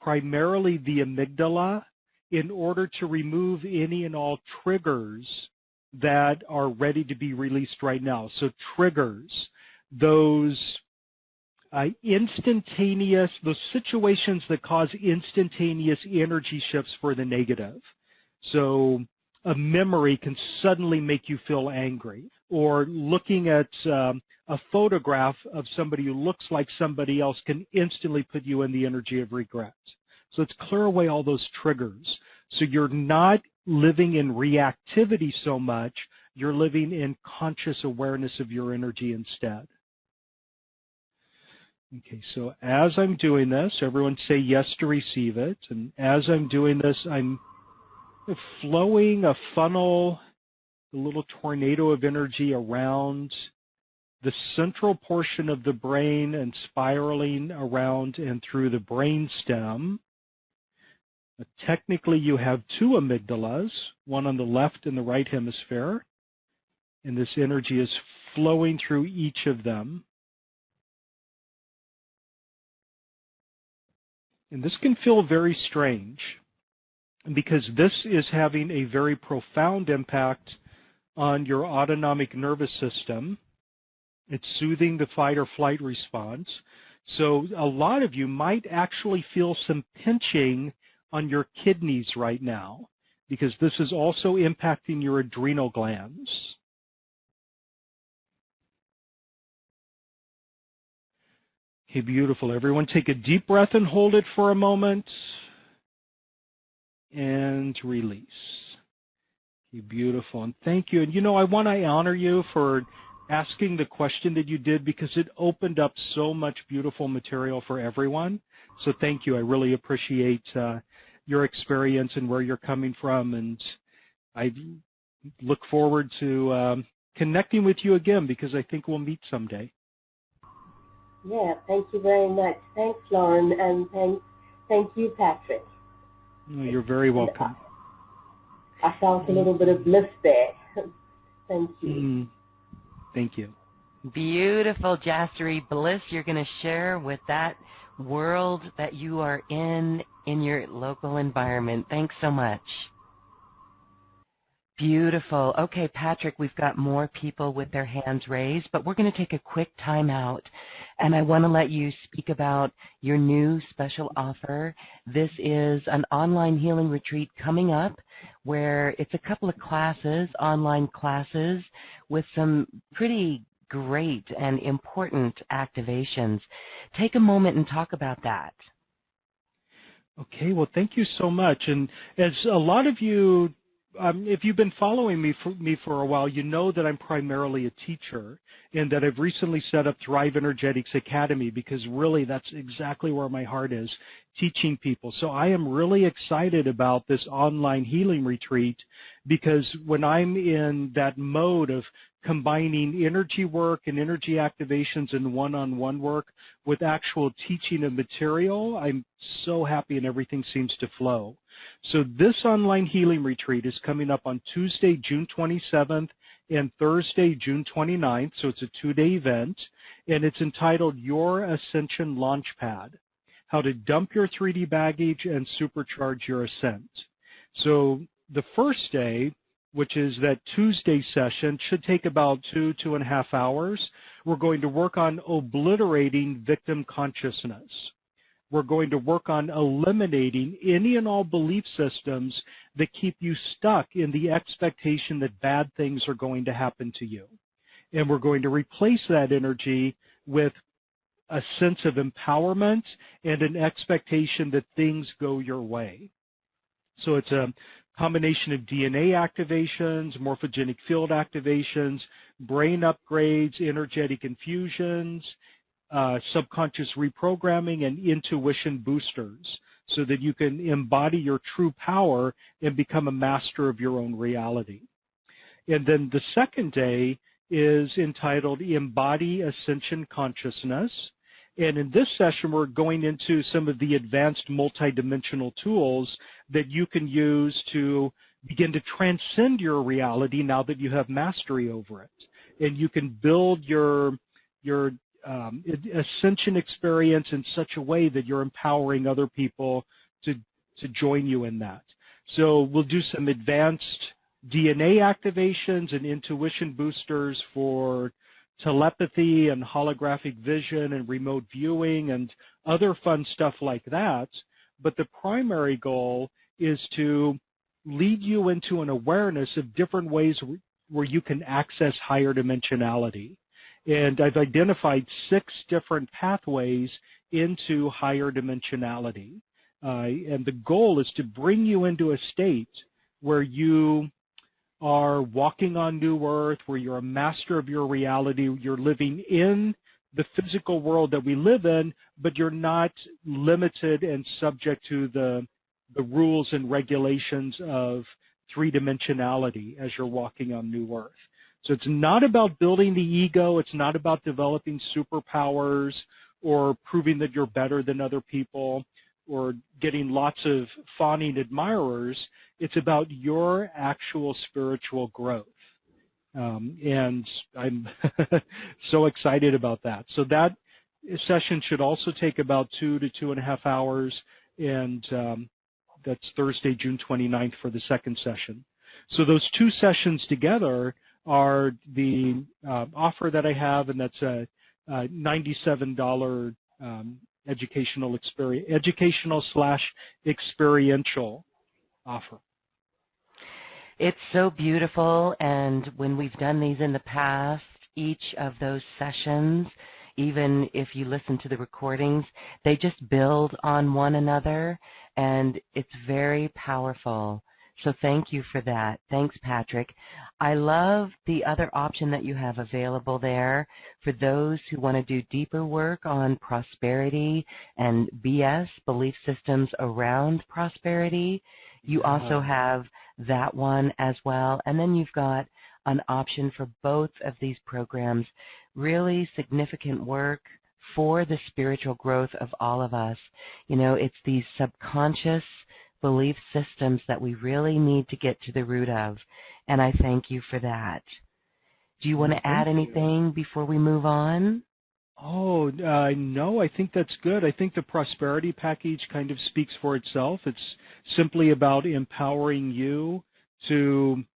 primarily the amygdala, in order to remove any and all triggers that are ready to be released right now. So triggers, those those situations that cause instantaneous energy shifts for the negative. So a memory can suddenly make you feel angry, or looking at a photograph of somebody who looks like somebody else can instantly put you in the energy of regret. So let's clear away all those triggers. So you're not living in reactivity so much, you're living in conscious awareness of your energy instead. Okay, so as I'm doing this, everyone say yes to receive it. And as I'm doing this, I'm flowing a funnel, a little tornado of energy around the central portion of the brain and spiraling around and through the brain stem. Technically, you have 2 amygdalas, one on the left and the right hemisphere, and this energy is flowing through each of them. And this can feel very strange, because this is having a very profound impact on your autonomic nervous system. It's soothing the fight or flight response. So a lot of you might actually feel some pinching on your kidneys right now, because this is also impacting your adrenal glands. Okay, beautiful. Everyone take a deep breath and hold it for a moment. And release. Okay, beautiful. And thank you. And you know, I want to honor you for asking the question that you did, because it opened up so much beautiful material for everyone. So thank you. I really appreciate your experience and where you're coming from. And I look forward to connecting with you again, because I think we'll meet someday. Yeah, thank you very much. Thanks, Lauren, and thank you, Patrick. Oh, you're very welcome. I felt a little bit of bliss there. Thank you. Thank you. Beautiful, Jassery bliss you're going to share with that world that you are in your local environment. Thanks so much. Beautiful. Okay, Patrick, we've got more people with their hands raised, but we're going to take a quick time out, and I want to let you speak about your new special offer. This is an online healing retreat coming up where it's a couple of classes, online classes, with some pretty great and important activations. Take a moment and talk about that. Okay, well, thank you so much. And as a lot of you, if you've been following me for a while, you know that I'm primarily a teacher, and that I've recently set up Thrive Energetics Academy, because really that's exactly where my heart is, teaching people. So I am really excited about this online healing retreat, because when I'm in that mode of combining energy work and energy activations and one-on-one work with actual teaching of material, I'm so happy and everything seems to flow. So this online healing retreat is coming up on Tuesday, June 27th and Thursday, June 29th. So it's a 2-day event, and it's entitled Your Ascension Launchpad: How to Dump Your 3D Baggage and Supercharge Your Ascent. So the first day, which is that Tuesday session, should take about 2.5 hours. We're going to work on obliterating victim consciousness. We're going to work on eliminating any and all belief systems that keep you stuck in the expectation that bad things are going to happen to you. And we're going to replace that energy with a sense of empowerment and an expectation that things go your way. So it's a combination of DNA activations, morphogenic field activations, brain upgrades, energetic infusions, subconscious reprogramming, and intuition boosters, so that you can embody your true power and become a master of your own reality. And then the second day is entitled Embody Ascension Consciousness. And in this session, we're going into some of the advanced multidimensional tools that you can use to begin to transcend your reality now that you have mastery over it. And you can build your ascension experience in such a way that you're empowering other people to join you in that. So we'll do some advanced DNA activations and intuition boosters for telepathy and holographic vision and remote viewing and other fun stuff like that. But the primary goal is to lead you into an awareness of different ways where you can access higher dimensionality. And I've identified 6 different pathways into higher dimensionality. And the goal is to bring you into a state where you are walking on new earth, where you're a master of your reality, you're living in the physical world that we live in, but you're not limited and subject to the rules and regulations of 3-dimensionality as you're walking on new earth. So it's not about building the ego, it's not about developing superpowers or proving that you're better than other people or getting lots of fawning admirers. It's about your actual spiritual growth. And I'm so excited about that. So that session should also take about 2 to 2.5 hours, and that's Thursday, June 29th for the second session. So those 2 sessions together are the offer that I have, and that's a $97 educational / experiential offer. It's so beautiful, and when we've done these in the past, each of those sessions, even if you listen to the recordings, they just build on one another, and it's very powerful. So thank you for that. Thanks, Patrick. I love the other option that you have available there for those who want to do deeper work on prosperity and BS, belief systems around prosperity. You also have that one as well. And then you've got an option for both of these programs. Really significant work for the spiritual growth of all of us. You know, it's these subconscious belief systems that we really need to get to the root of. And I thank you for that. Do you want to add anything before we move on? Oh, no, I think that's good. I think the prosperity package kind of speaks for itself. It's simply about empowering you to,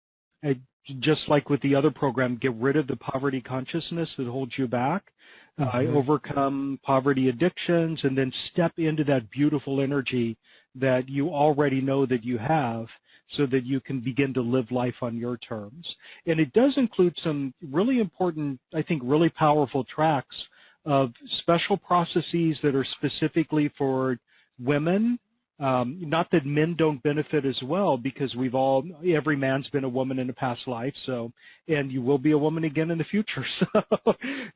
just like with the other program, get rid of the poverty consciousness that holds you back, overcome poverty addictions, and then step into that beautiful energy that you already know that you have, so that you can begin to live life on your terms. And it does include some really important, I think, really powerful tracks of special processes that are specifically for women. Not that men don't benefit as well, because every man's been a woman in a past life, so, and you will be a woman again in the future, so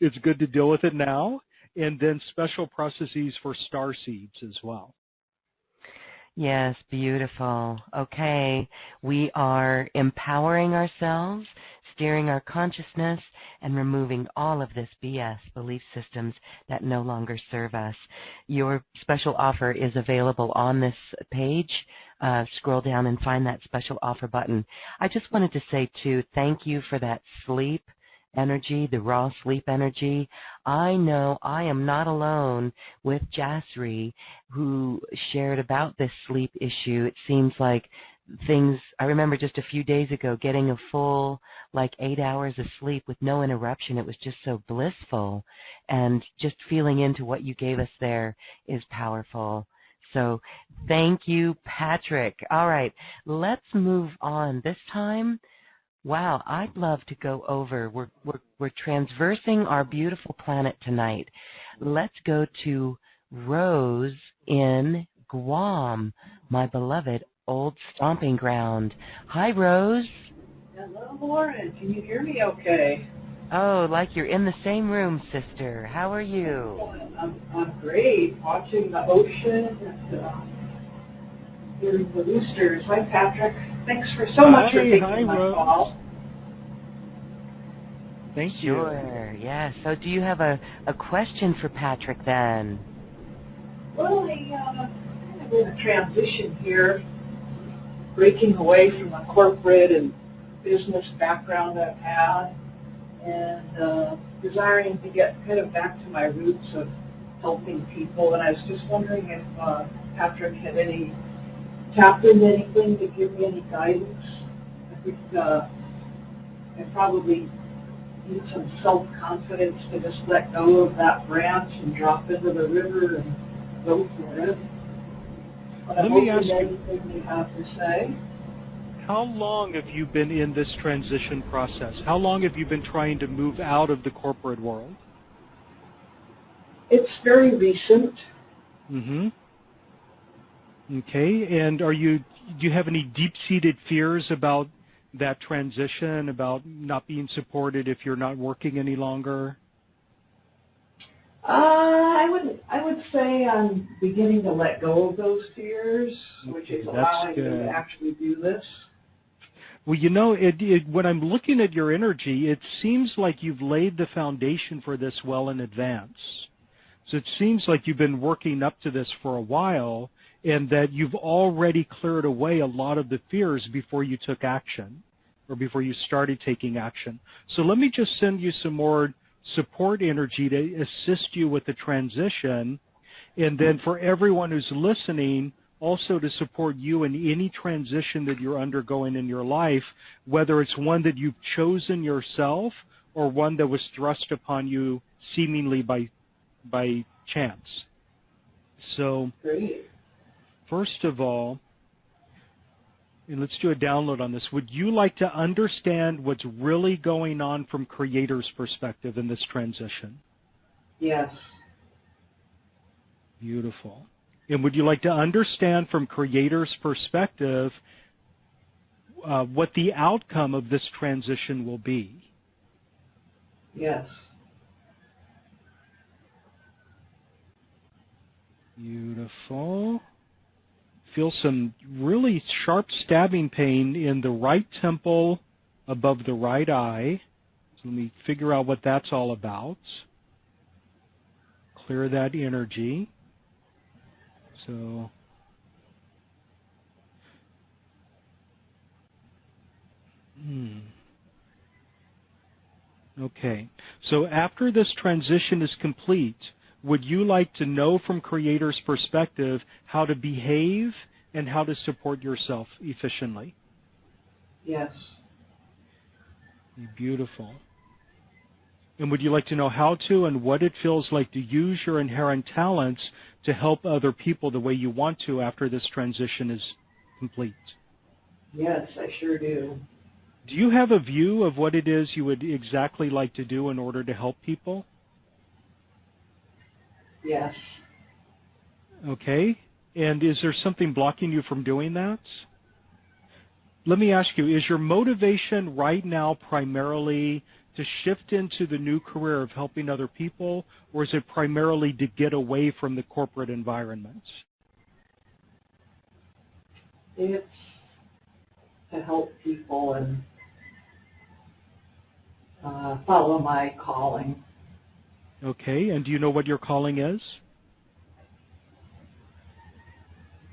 it's good to deal with it now. And then special processes for star seeds as well. Yes, beautiful. Okay, we are empowering ourselves, steering our consciousness, and removing all of this BS, belief systems that no longer serve us. Your special offer is available on this page. Scroll down and find that special offer button. I just wanted to say, too, thank you for that sleep energy, the raw sleep energy. I know I am not alone with Jasri, who shared about this sleep issue. It seems like I remember just a few days ago getting a full, 8 hours of sleep with no interruption. It was just so blissful. And just feeling into what you gave us there is powerful. So thank you, Patrick. All right, let's move on. This time, wow, I'd love to go over. We're transversing our beautiful planet tonight. Let's go to Rose in Guam, my beloved old stomping ground. Hi, Rose. Hello, Lauren. Can you hear me okay? Oh, like you're in the same room, sister. How are you? I'm great. Watching the ocean and hearing the roosters. Hi, Patrick. Thanks so much for taking my call. Thank you. Sure, yeah. So do you have a question for Patrick then? Well, I'm kind of in a transition here, breaking away from the corporate and business background I've had, and desiring to get kind of back to my roots of helping people. And I was just wondering if Patrick had tapped into anything to give me any guidance. I think I probably need some self-confidence to just let go of that branch and drop into the river and go for it. But Let me ask you, anything you have to say. How long have you been in this transition process? How long have you been trying to move out of the corporate world? It's very recent. Mm-hmm. Okay, and do you have any deep-seated fears about that transition, about not being supported if you're not working any longer? I would say I'm beginning to let go of those fears, which is allowing me to actually do this. Well, you know, when I'm looking at your energy, it seems like you've laid the foundation for this well in advance. So it seems like you've been working up to this for a while, and that you've already cleared away a lot of the fears before you took action, or before you started taking action. So let me just send you some more support energy to assist you with the transition, and then for everyone who's listening, also to support you in any transition that you're undergoing in your life, whether it's one that you've chosen yourself or one that was thrust upon you seemingly by chance. So, Great. first of all, and let's do a download on this. Would you like to understand what's really going on from Creator's perspective in this transition? Yes. Beautiful. And would you like to understand from Creator's perspective what the outcome of this transition will be? Yes. Beautiful. Feel some really sharp stabbing pain in the right temple above the right eye. So let me figure out what that's all about. Clear that energy. So, okay. So after this transition is complete, would you like to know from Creator's perspective how to behave and how to support yourself efficiently? Yes. Beautiful. And would you like to know how to and what it feels like to use your inherent talents to help other people the way you want to after this transition is complete? Yes, I sure do. Do you have a view of what it is you would exactly like to do in order to help people? Yes. Okay. And is there something blocking you from doing that? Let me ask you, is your motivation right now primarily to shift into the new career of helping other people, or is it primarily to get away from the corporate environment? It's to help people and follow my calling. Okay, and do you know what your calling is?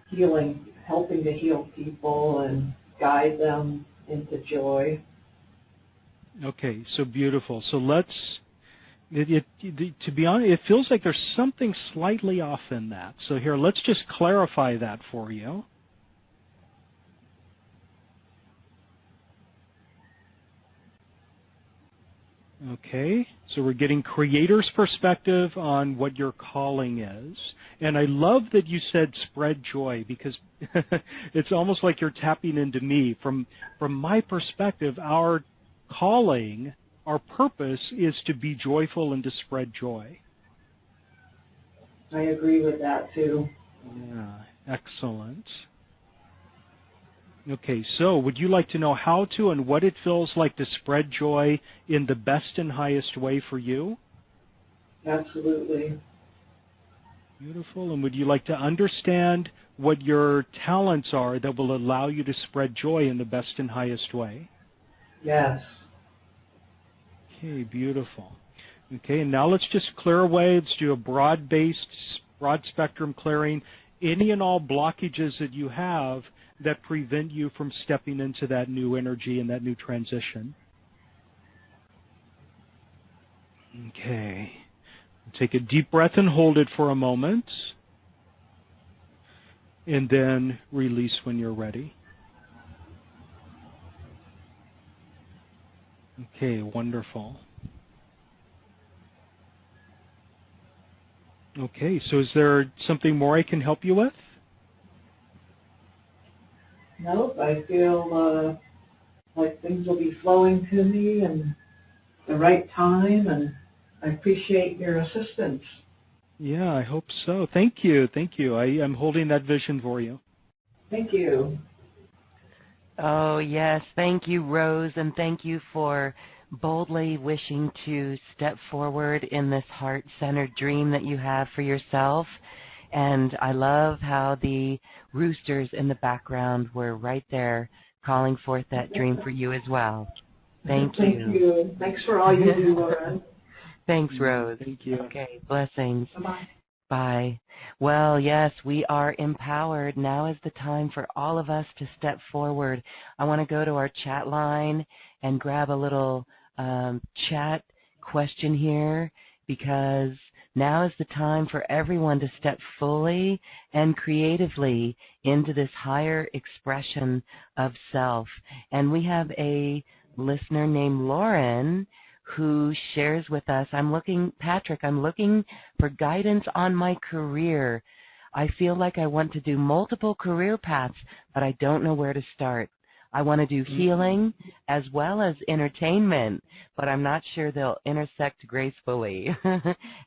Healing, helping to heal people and guide them into joy. Okay, so beautiful. So let's, to be honest, it feels like there's something slightly off in that. So here, let's just clarify that for you. Okay, so we're getting Creator's perspective on what your calling is. And I love that you said spread joy, because it's almost like you're tapping into me. From my perspective, our calling, our purpose is to be joyful and to spread joy. I agree with that too. Yeah, excellent. Okay, so would you like to know how to and what it feels like to spread joy in the best and highest way for you? Absolutely. Beautiful. And would you like to understand what your talents are that will allow you to spread joy in the best and highest way? Yes. Okay, beautiful. Okay, and now let's just clear away. Let's do a broad-based, broad spectrum clearing. Any and all blockages that you have that prevent you from stepping into that new energy and that new transition. Okay. Take a deep breath and hold it for a moment. And then release when you're ready. Okay, wonderful. Okay, so is there something more I can help you with? Nope, I feel like things will be flowing to me in the right time, and I appreciate your assistance. Yeah, I hope so. Thank you. Thank you. I'm holding that vision for you. Thank you. Oh, yes. Thank you, Rose, and thank you for boldly wishing to step forward in this heart-centered dream that you have for yourself. And I love how the roosters in the background were right there calling forth that dream for you as well. Thank you. Thank you. Thanks for all you do, Lauren. Thanks, Rose. Thank you. Okay, blessings. Bye-bye. Bye. Well, yes, we are empowered. Now is the time for all of us to step forward. I want to go to our chat line and grab a little chat question here, because now is the time for everyone to step fully and creatively into this higher expression of self. And we have a listener named Lauren who shares with us, Patrick, I'm looking for guidance on my career. I feel like I want to do multiple career paths, but I don't know where to start. I want to do healing as well as entertainment, but I'm not sure they'll intersect gracefully.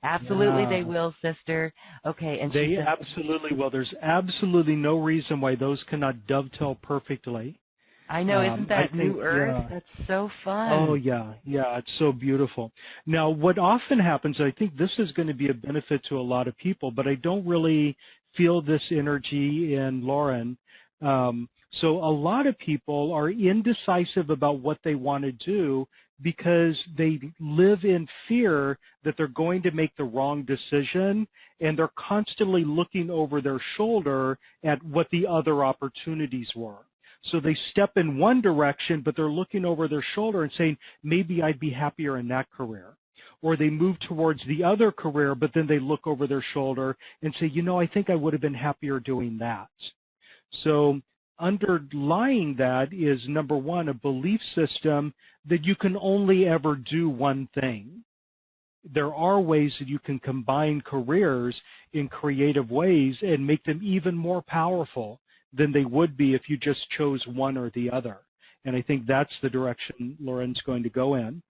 Absolutely they will, sister. Okay, and they absolutely will. There's absolutely no reason why those cannot dovetail perfectly. I know, isn't that New Earth? That's so fun. Oh, yeah, it's so beautiful. Now, what often happens, I think this is going to be a benefit to a lot of people, but I don't really feel this energy in Lauren. So a lot of people are indecisive about what they want to do because they live in fear that they're going to make the wrong decision, and they're constantly looking over their shoulder at what the other opportunities were. So they step in one direction, but they're looking over their shoulder and saying, maybe I'd be happier in that career. Or they move towards the other career, but then they look over their shoulder and say, I think I would have been happier doing that. So underlying that is, number one, a belief system that you can only ever do one thing. There are ways that you can combine careers in creative ways and make them even more powerful than they would be if you just chose one or the other. And I think that's the direction Lauren's going to go in.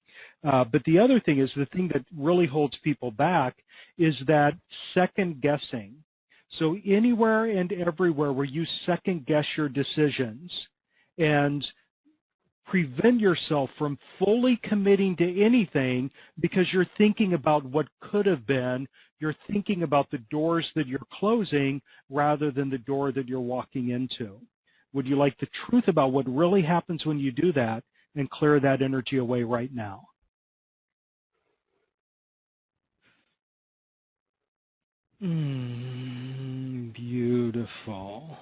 But the other thing is, the thing that really holds people back is that second guessing. So anywhere and everywhere where you second guess your decisions and prevent yourself from fully committing to anything because you're thinking about what could have been, you're thinking about the doors that you're closing rather than the door that you're walking into. Would you like the truth about what really happens when you do that and clear that energy away right now? Beautiful.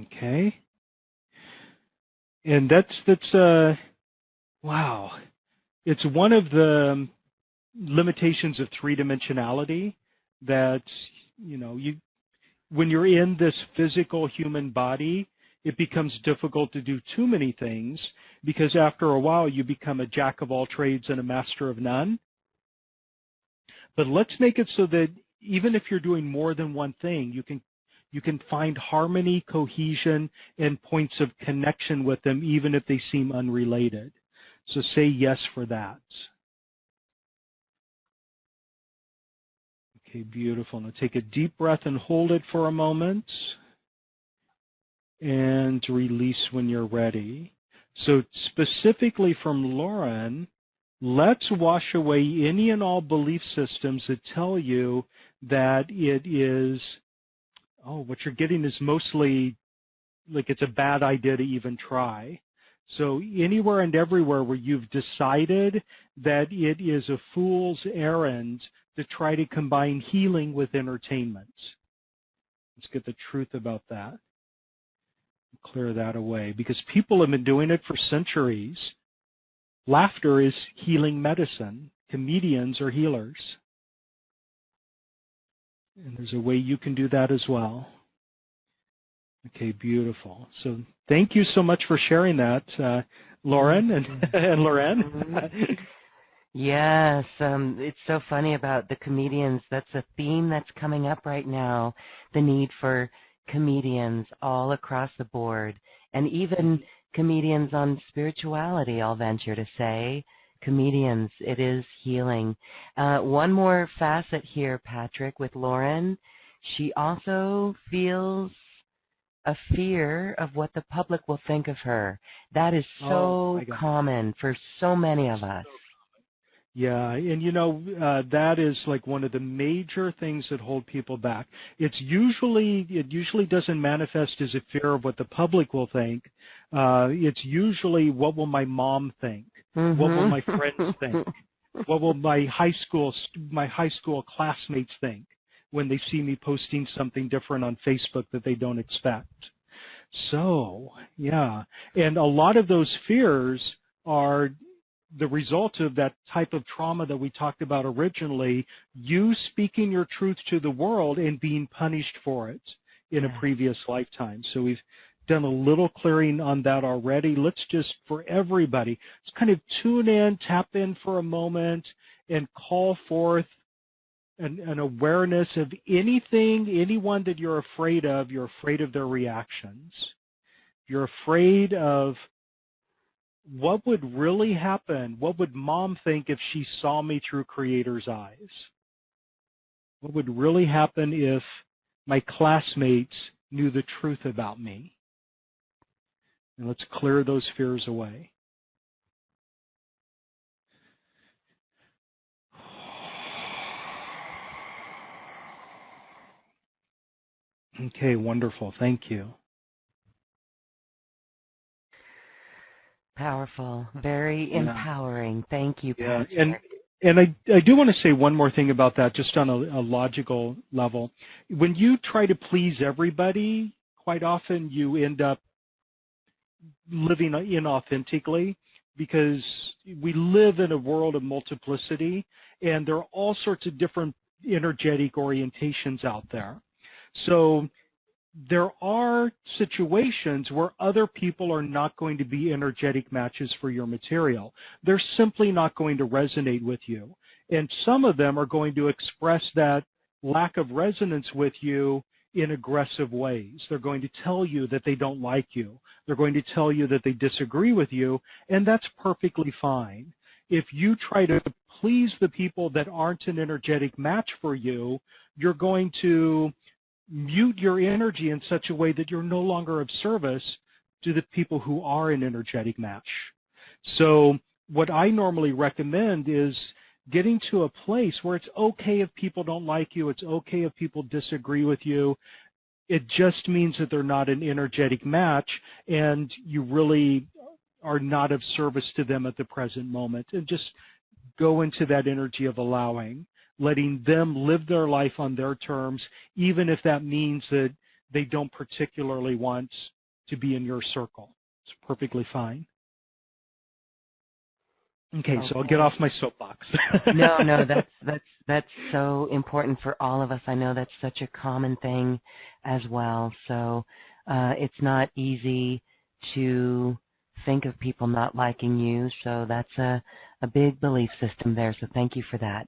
Okay. And that's wow. It's one of the limitations of three-dimensionality that, when you're in this physical human body, it becomes difficult to do too many things because after a while you become a jack of all trades and a master of none. But let's make it so that even if you're doing more than one thing, you can find harmony, cohesion, and points of connection with them, even if they seem unrelated. So say yes for that. Okay, beautiful. Now take a deep breath and hold it for a moment. And release when you're ready. So specifically from Lauren, let's wash away any and all belief systems that tell you that it is, what you're getting is mostly like it's a bad idea to even try. So anywhere and everywhere where you've decided that it is a fool's errand to try to combine healing with entertainment. Let's get the truth about that. Clear that away, because people have been doing it for centuries. Laughter is healing medicine. Comedians are healers. And there's a way you can do that as well. Okay, beautiful. So thank you so much for sharing that, Lauren and Lauren. Yes, it's so funny about the comedians. That's a theme that's coming up right now, the need for comedians all across the board, and even comedians on spirituality, I'll venture to say. Comedians, it is healing. One more facet here, Patrick, with Lauren. She also feels a fear of what the public will think of her. That is so common for so many of us. Yeah, and that is like one of the major things that hold people back. It usually doesn't manifest as a fear of what the public will think. It's usually, what will my mom think? Mm-hmm. What will my friends think? What will my high school classmates think when they see me posting something different on Facebook that they don't expect? So, yeah, and a lot of those fears are the result of that type of trauma that we talked about originally, you speaking your truth to the world and being punished for it in a previous lifetime. So we've done a little clearing on that already. Let's just, for everybody, just kind of tune in, tap in for a moment, and call forth an awareness of anyone that you're afraid of. You're afraid of their reactions. You're afraid of what would really happen. What would Mom think if she saw me through Creator's eyes? What would really happen if my classmates knew the truth about me? And let's clear those fears away. Okay, wonderful. Thank you. Powerful. Very empowering. Thank you, Patrick. And I do want to say one more thing about that, just on a logical level. When you try to please everybody, quite often you end up living inauthentically, because we live in a world of multiplicity, and there are all sorts of different energetic orientations out there. So there are situations where other people are not going to be energetic matches for your material. They're simply not going to resonate with you. And some of them are going to express that lack of resonance with you in aggressive ways. They're going to tell you that they don't like you. They're going to tell you that they disagree with you, and that's perfectly fine. If you try to please the people that aren't an energetic match for you, you're going to mute your energy in such a way that you're no longer of service to the people who are an energetic match. So what I normally recommend is getting to a place where it's okay if people don't like you, it's okay if people disagree with you. It just means that they're not an energetic match, and you really are not of service to them at the present moment. And just go into that energy of allowing, letting them live their life on their terms, even if that means that they don't particularly want to be in your circle. It's perfectly fine. Okay, so I'll get off my soapbox. No, that's so important for all of us. I know that's such a common thing as well. So it's not easy to think of people not liking you. So that's a big belief system there. So thank you for that.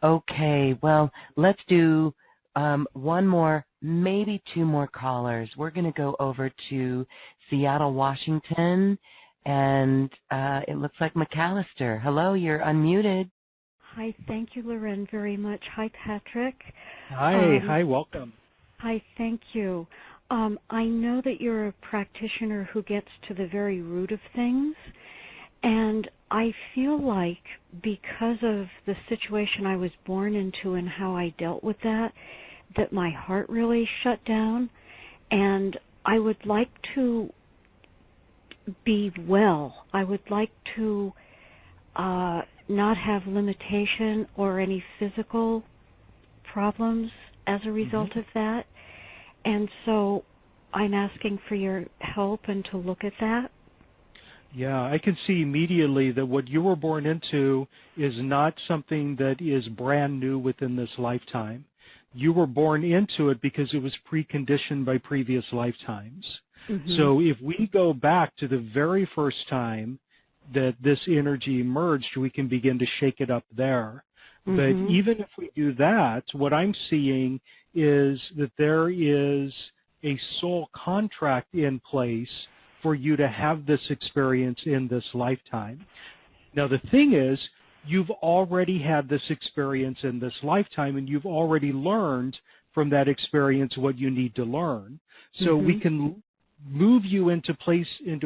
Okay, well, let's do one more, maybe two more callers. We're going to go over to Seattle, Washington. And it looks like McAllister. Hello, you're unmuted. Hi, thank you, Loren, very much. Hi, Patrick. Hi, welcome. Hi, thank you. I know that you're a practitioner who gets to the very root of things, and I feel like because of the situation I was born into and how I dealt with that my heart really shut down, and I would like to be well. I would like to not have limitation or any physical problems as a result of that. And so I'm asking for your help and to look at that. Yeah, I can see immediately that what you were born into is not something that is brand new within this lifetime. You were born into it because it was preconditioned by previous lifetimes. So if we go back to the very first time that this energy emerged, we can begin to shake it up there. But even if we do that, what I'm seeing is that there is a soul contract in place for you to have this experience in this lifetime. Now, the thing is, you've already had this experience in this lifetime, and you've already learned from that experience what you need to learn. So we can move you into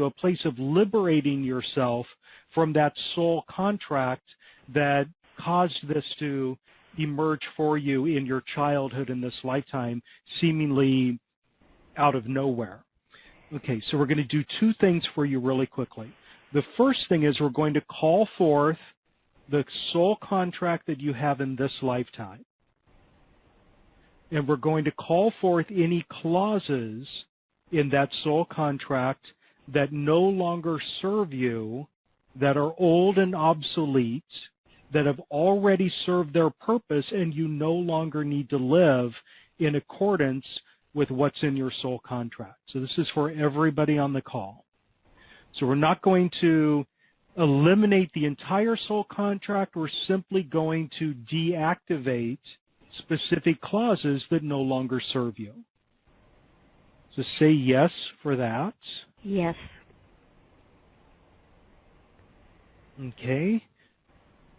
a place of liberating yourself from that soul contract that caused this to emerge for you in your childhood in this lifetime, seemingly out of nowhere. Okay, so we're going to do two things for you really quickly. The first thing is we're going to call forth the soul contract that you have in this lifetime. And we're going to call forth any clauses in that soul contract that no longer serve you, that are old and obsolete, that have already served their purpose, and you no longer need to live in accordance with what's in your soul contract. So this is for everybody on the call. So we're not going to eliminate the entire soul contract. We're simply going to deactivate specific clauses that no longer serve you. So say yes for that. Yes. Okay.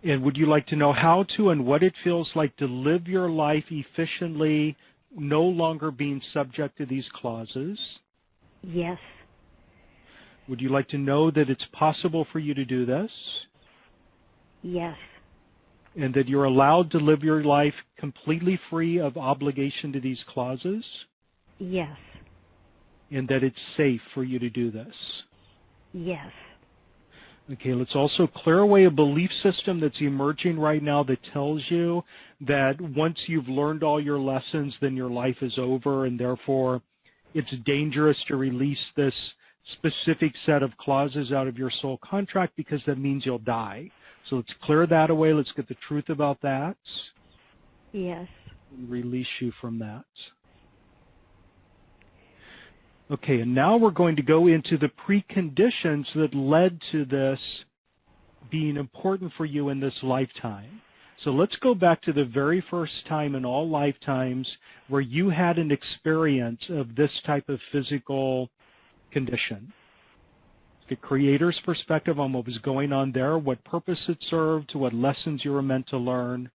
And would you like to know how to and what it feels like to live your life efficiently, no longer being subject to these clauses? Yes. Would you like to know that it's possible for you to do this? Yes. And that you're allowed to live your life completely free of obligation to these clauses? Yes. And that it's safe for you to do this? Yes. Okay, let's also clear away a belief system that's emerging right now that tells you that once you've learned all your lessons, then your life is over, and therefore it's dangerous to release this specific set of clauses out of your soul contract because that means you'll die. So let's clear that away. Let's get the truth about that. Yes. And release you from that. Okay, and now we're going to go into the preconditions that led to this being important for you in this lifetime. So let's go back to the very first time in all lifetimes where you had an experience of this type of physical condition. The Creator's perspective on what was going on there, what purpose it served, what lessons you were meant to learn.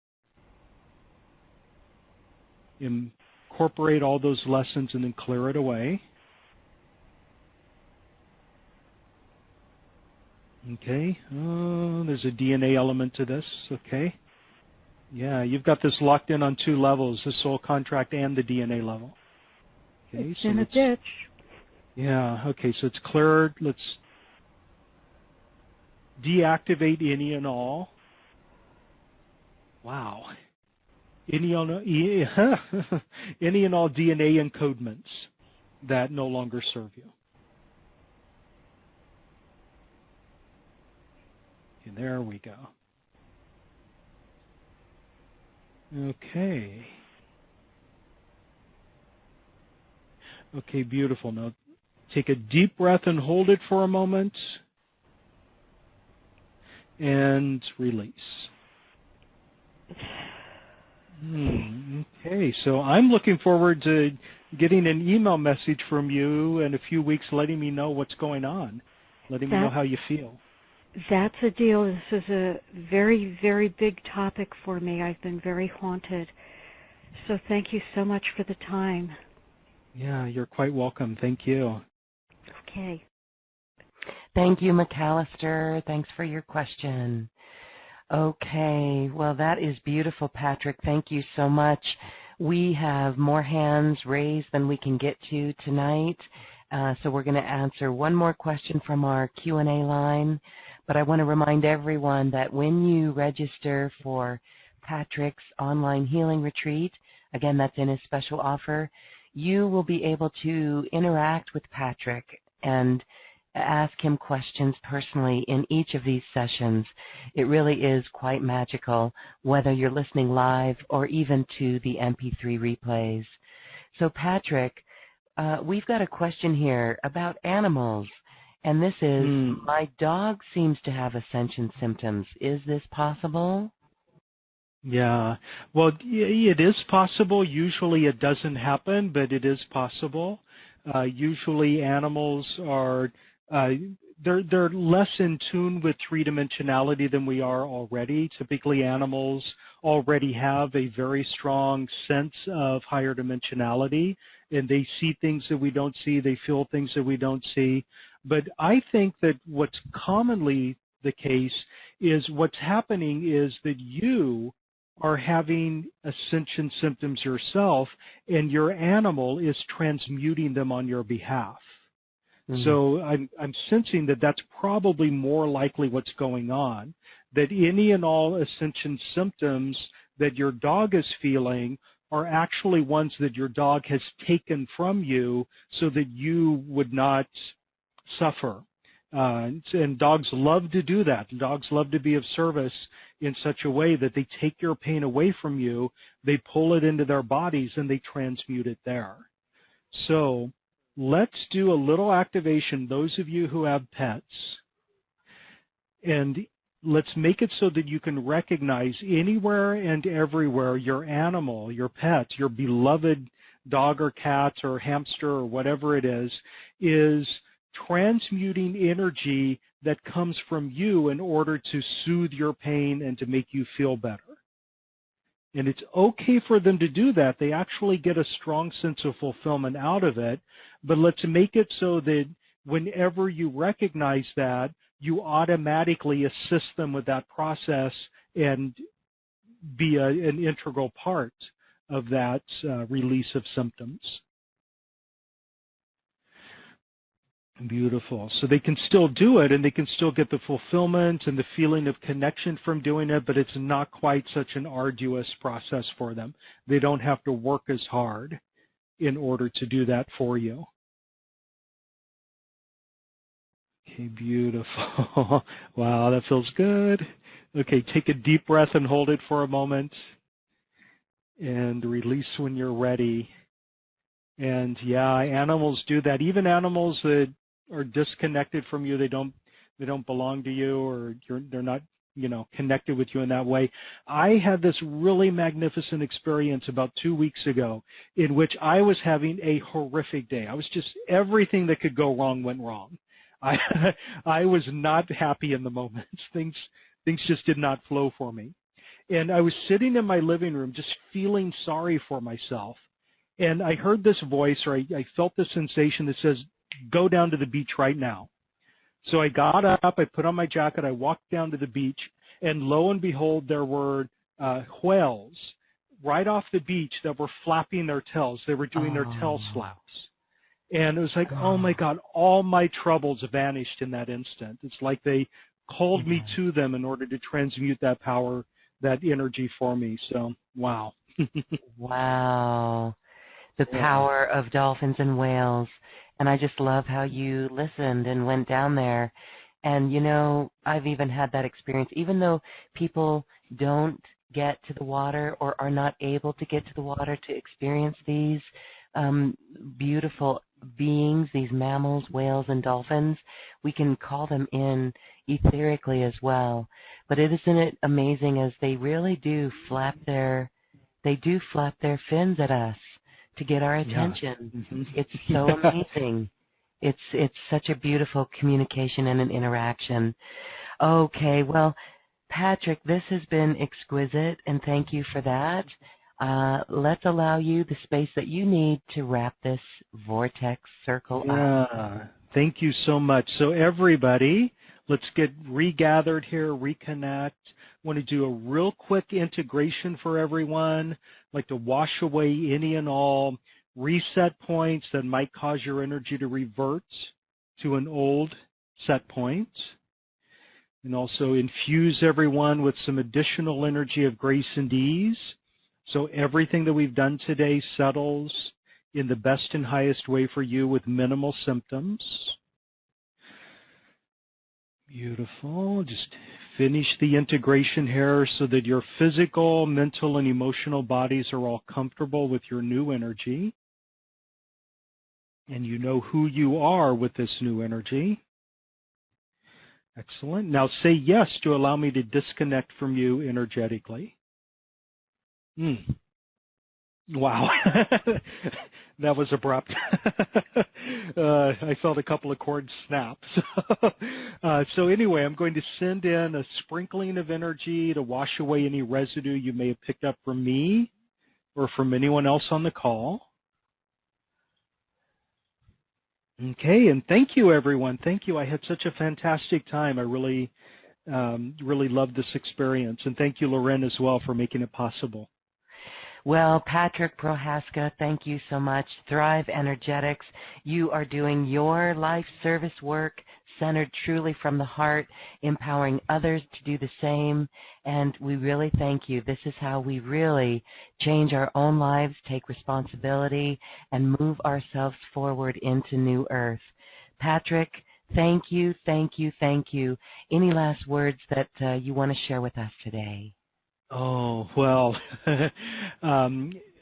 Incorporate all those lessons and then clear it away. Okay, there's a DNA element to this, okay. Yeah, you've got this locked in on two levels, the soul contract and the DNA level. Okay, it's in a ditch. Yeah, okay, so it's cleared. Let's deactivate any and all. Wow. Any and all DNA encodements that no longer serve you. Okay, there we go. Okay. Okay, beautiful. Now take a deep breath and hold it for a moment. And release. Okay, so I'm looking forward to getting an email message from you in a few weeks letting me know what's going on, letting me know how you feel. That's a deal. This is a very, very big topic for me. I've been very haunted. So thank you so much for the time. Yeah, you're quite welcome. Thank you. Okay. Thank you, McAllister. Thanks for your question. Okay, well, that is beautiful, Patrick. Thank you so much. We have more hands raised than we can get to tonight, so we're going to answer one more question from our Q&A line. But I want to remind everyone that when you register for Patrick's online healing retreat, again, that's in his special offer, you will be able to interact with Patrick and ask him questions personally in each of these sessions. It really is quite magical, whether you're listening live or even to the MP3 replays. So Patrick, we've got a question here about animals, and this is, my dog seems to have ascension symptoms. Is this possible? Yeah, well, it is possible. Usually it doesn't happen, but it is possible. Usually animals are they're less in tune with three-dimensionality than we are already. Typically animals already have a very strong sense of higher dimensionality, and they see things that we don't see, they feel things that we don't see. But I think that what's commonly the case is what's happening is that you are having ascension symptoms yourself, and your animal is transmuting them on your behalf. So I'm sensing that that's probably more likely what's going on, that any and all ascension symptoms that your dog is feeling are actually ones that your dog has taken from you so that you would not suffer. And dogs love to do that. Dogs love to be of service in such a way that they take your pain away from you, they pull it into their bodies, and they transmute it there. So let's do a little activation, those of you who have pets, and let's make it so that you can recognize anywhere and everywhere your animal, your pet, your beloved dog or cat or hamster or whatever it is transmuting energy that comes from you in order to soothe your pain and to make you feel better. And it's okay for them to do that. They actually get a strong sense of fulfillment out of it. But let's make it so that whenever you recognize that, you automatically assist them with that process and be an integral part of that release of symptoms. Beautiful. So they can still do it, and they can still get the fulfillment and the feeling of connection from doing it, but it's not quite such an arduous process for them. They don't have to work as hard in order to do that for you. Okay, beautiful. Wow, that feels good. Okay, take a deep breath and hold it for a moment, and release when you're ready. And yeah, animals do that. Even animals that are disconnected from you, they don't belong to you, or they're not, connected with you in that way. I had this really magnificent experience about 2 weeks ago in which I was having a horrific day. I was just, everything that could go wrong went wrong. I was not happy in the moment. Things just did not flow for me. And I was sitting in my living room just feeling sorry for myself. And I heard this voice, or I felt this sensation that says, go down to the beach right now. So I got up, I put on my jacket, I walked down to the beach, and lo and behold, there were whales right off the beach that were flapping their tails. They were doing their tail slaps. And it was like, oh my God, all my troubles vanished in that instant. It's like they called me to them in order to transmute that power, that energy for me. So, wow. Wow. The power of dolphins and whales. And I just love how you listened and went down there. And, I've even had that experience. Even though people don't get to the water or are not able to get to the water to experience these beautiful beings, these mammals, whales, and dolphins, we can call them in etherically as well. But isn't it amazing as they really do flap their fins at us to get our attention. Yeah. It's so amazing. It's such a beautiful communication and an interaction. Okay, well, Patrick, this has been exquisite, and thank you for that. Let's allow you the space that you need to wrap this vortex circle up. Thank you so much. So everybody, let's get regathered here, reconnect. Want to do a real quick integration for everyone. Like to wash away any and all reset points that might cause your energy to revert to an old set point. And also infuse everyone with some additional energy of grace and ease. So everything that we've done today settles in the best and highest way for you with minimal symptoms. Beautiful. Just finish the integration here so that your physical, mental, and emotional bodies are all comfortable with your new energy. And you know who you are with this new energy. Excellent. Now say yes to allow me to disconnect from you energetically. Wow. That was abrupt. I felt a couple of cords snap. So anyway, I'm going to send in a sprinkling of energy to wash away any residue you may have picked up from me or from anyone else on the call. Okay, and thank you, everyone. Thank you. I had such a fantastic time. I really loved this experience. And thank you, Loren, as well, for making it possible. Well, Patrick Prohaska, thank you so much. Thrive Energetics, you are doing your life service work centered truly from the heart, empowering others to do the same, and we really thank you. This is how we really change our own lives, take responsibility, and move ourselves forward into New Earth. Patrick, thank you, thank you, thank you. Any last words that you want to share with us today? Oh, well,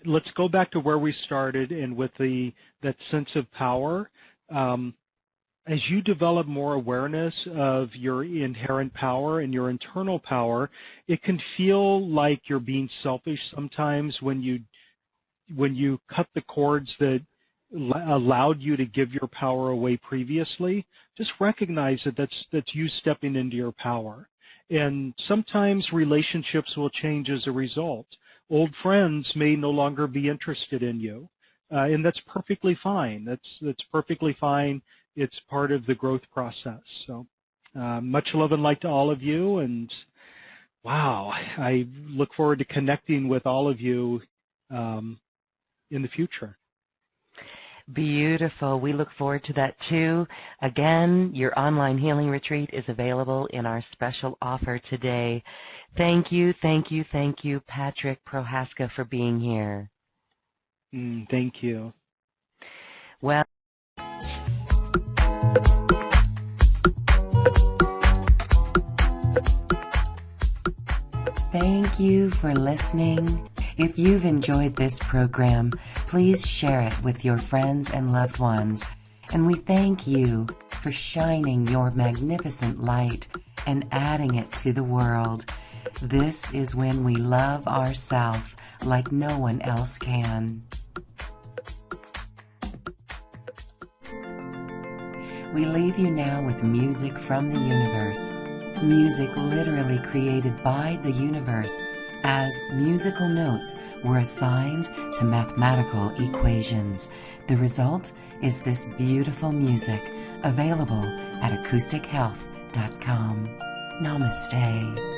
let's go back to where we started, and with that sense of power. As you develop more awareness of your inherent power and your internal power, it can feel like you're being selfish sometimes when you cut the cords that allowed you to give your power away previously. Just recognize that that's you stepping into your power. And sometimes relationships will change as a result. Old friends may no longer be interested in you, and that's perfectly fine. That's perfectly fine. It's part of the growth process. So much love and light to all of you. And wow, I look forward to connecting with all of you in the future. Beautiful. We look forward to that too. Again, your online healing retreat is available in our special offer today. Thank you, thank you, thank you, Patrick Prohaska, for being here. Thank you. Well, thank you for listening. If you've enjoyed this program, please share it with your friends and loved ones. And we thank you for shining your magnificent light and adding it to the world. This is when we love ourselves like no one else can. We leave you now with music from the universe. Music literally created by the universe, as musical notes were assigned to mathematical equations. The result is this beautiful music, available at acoustichealth.com. Namaste.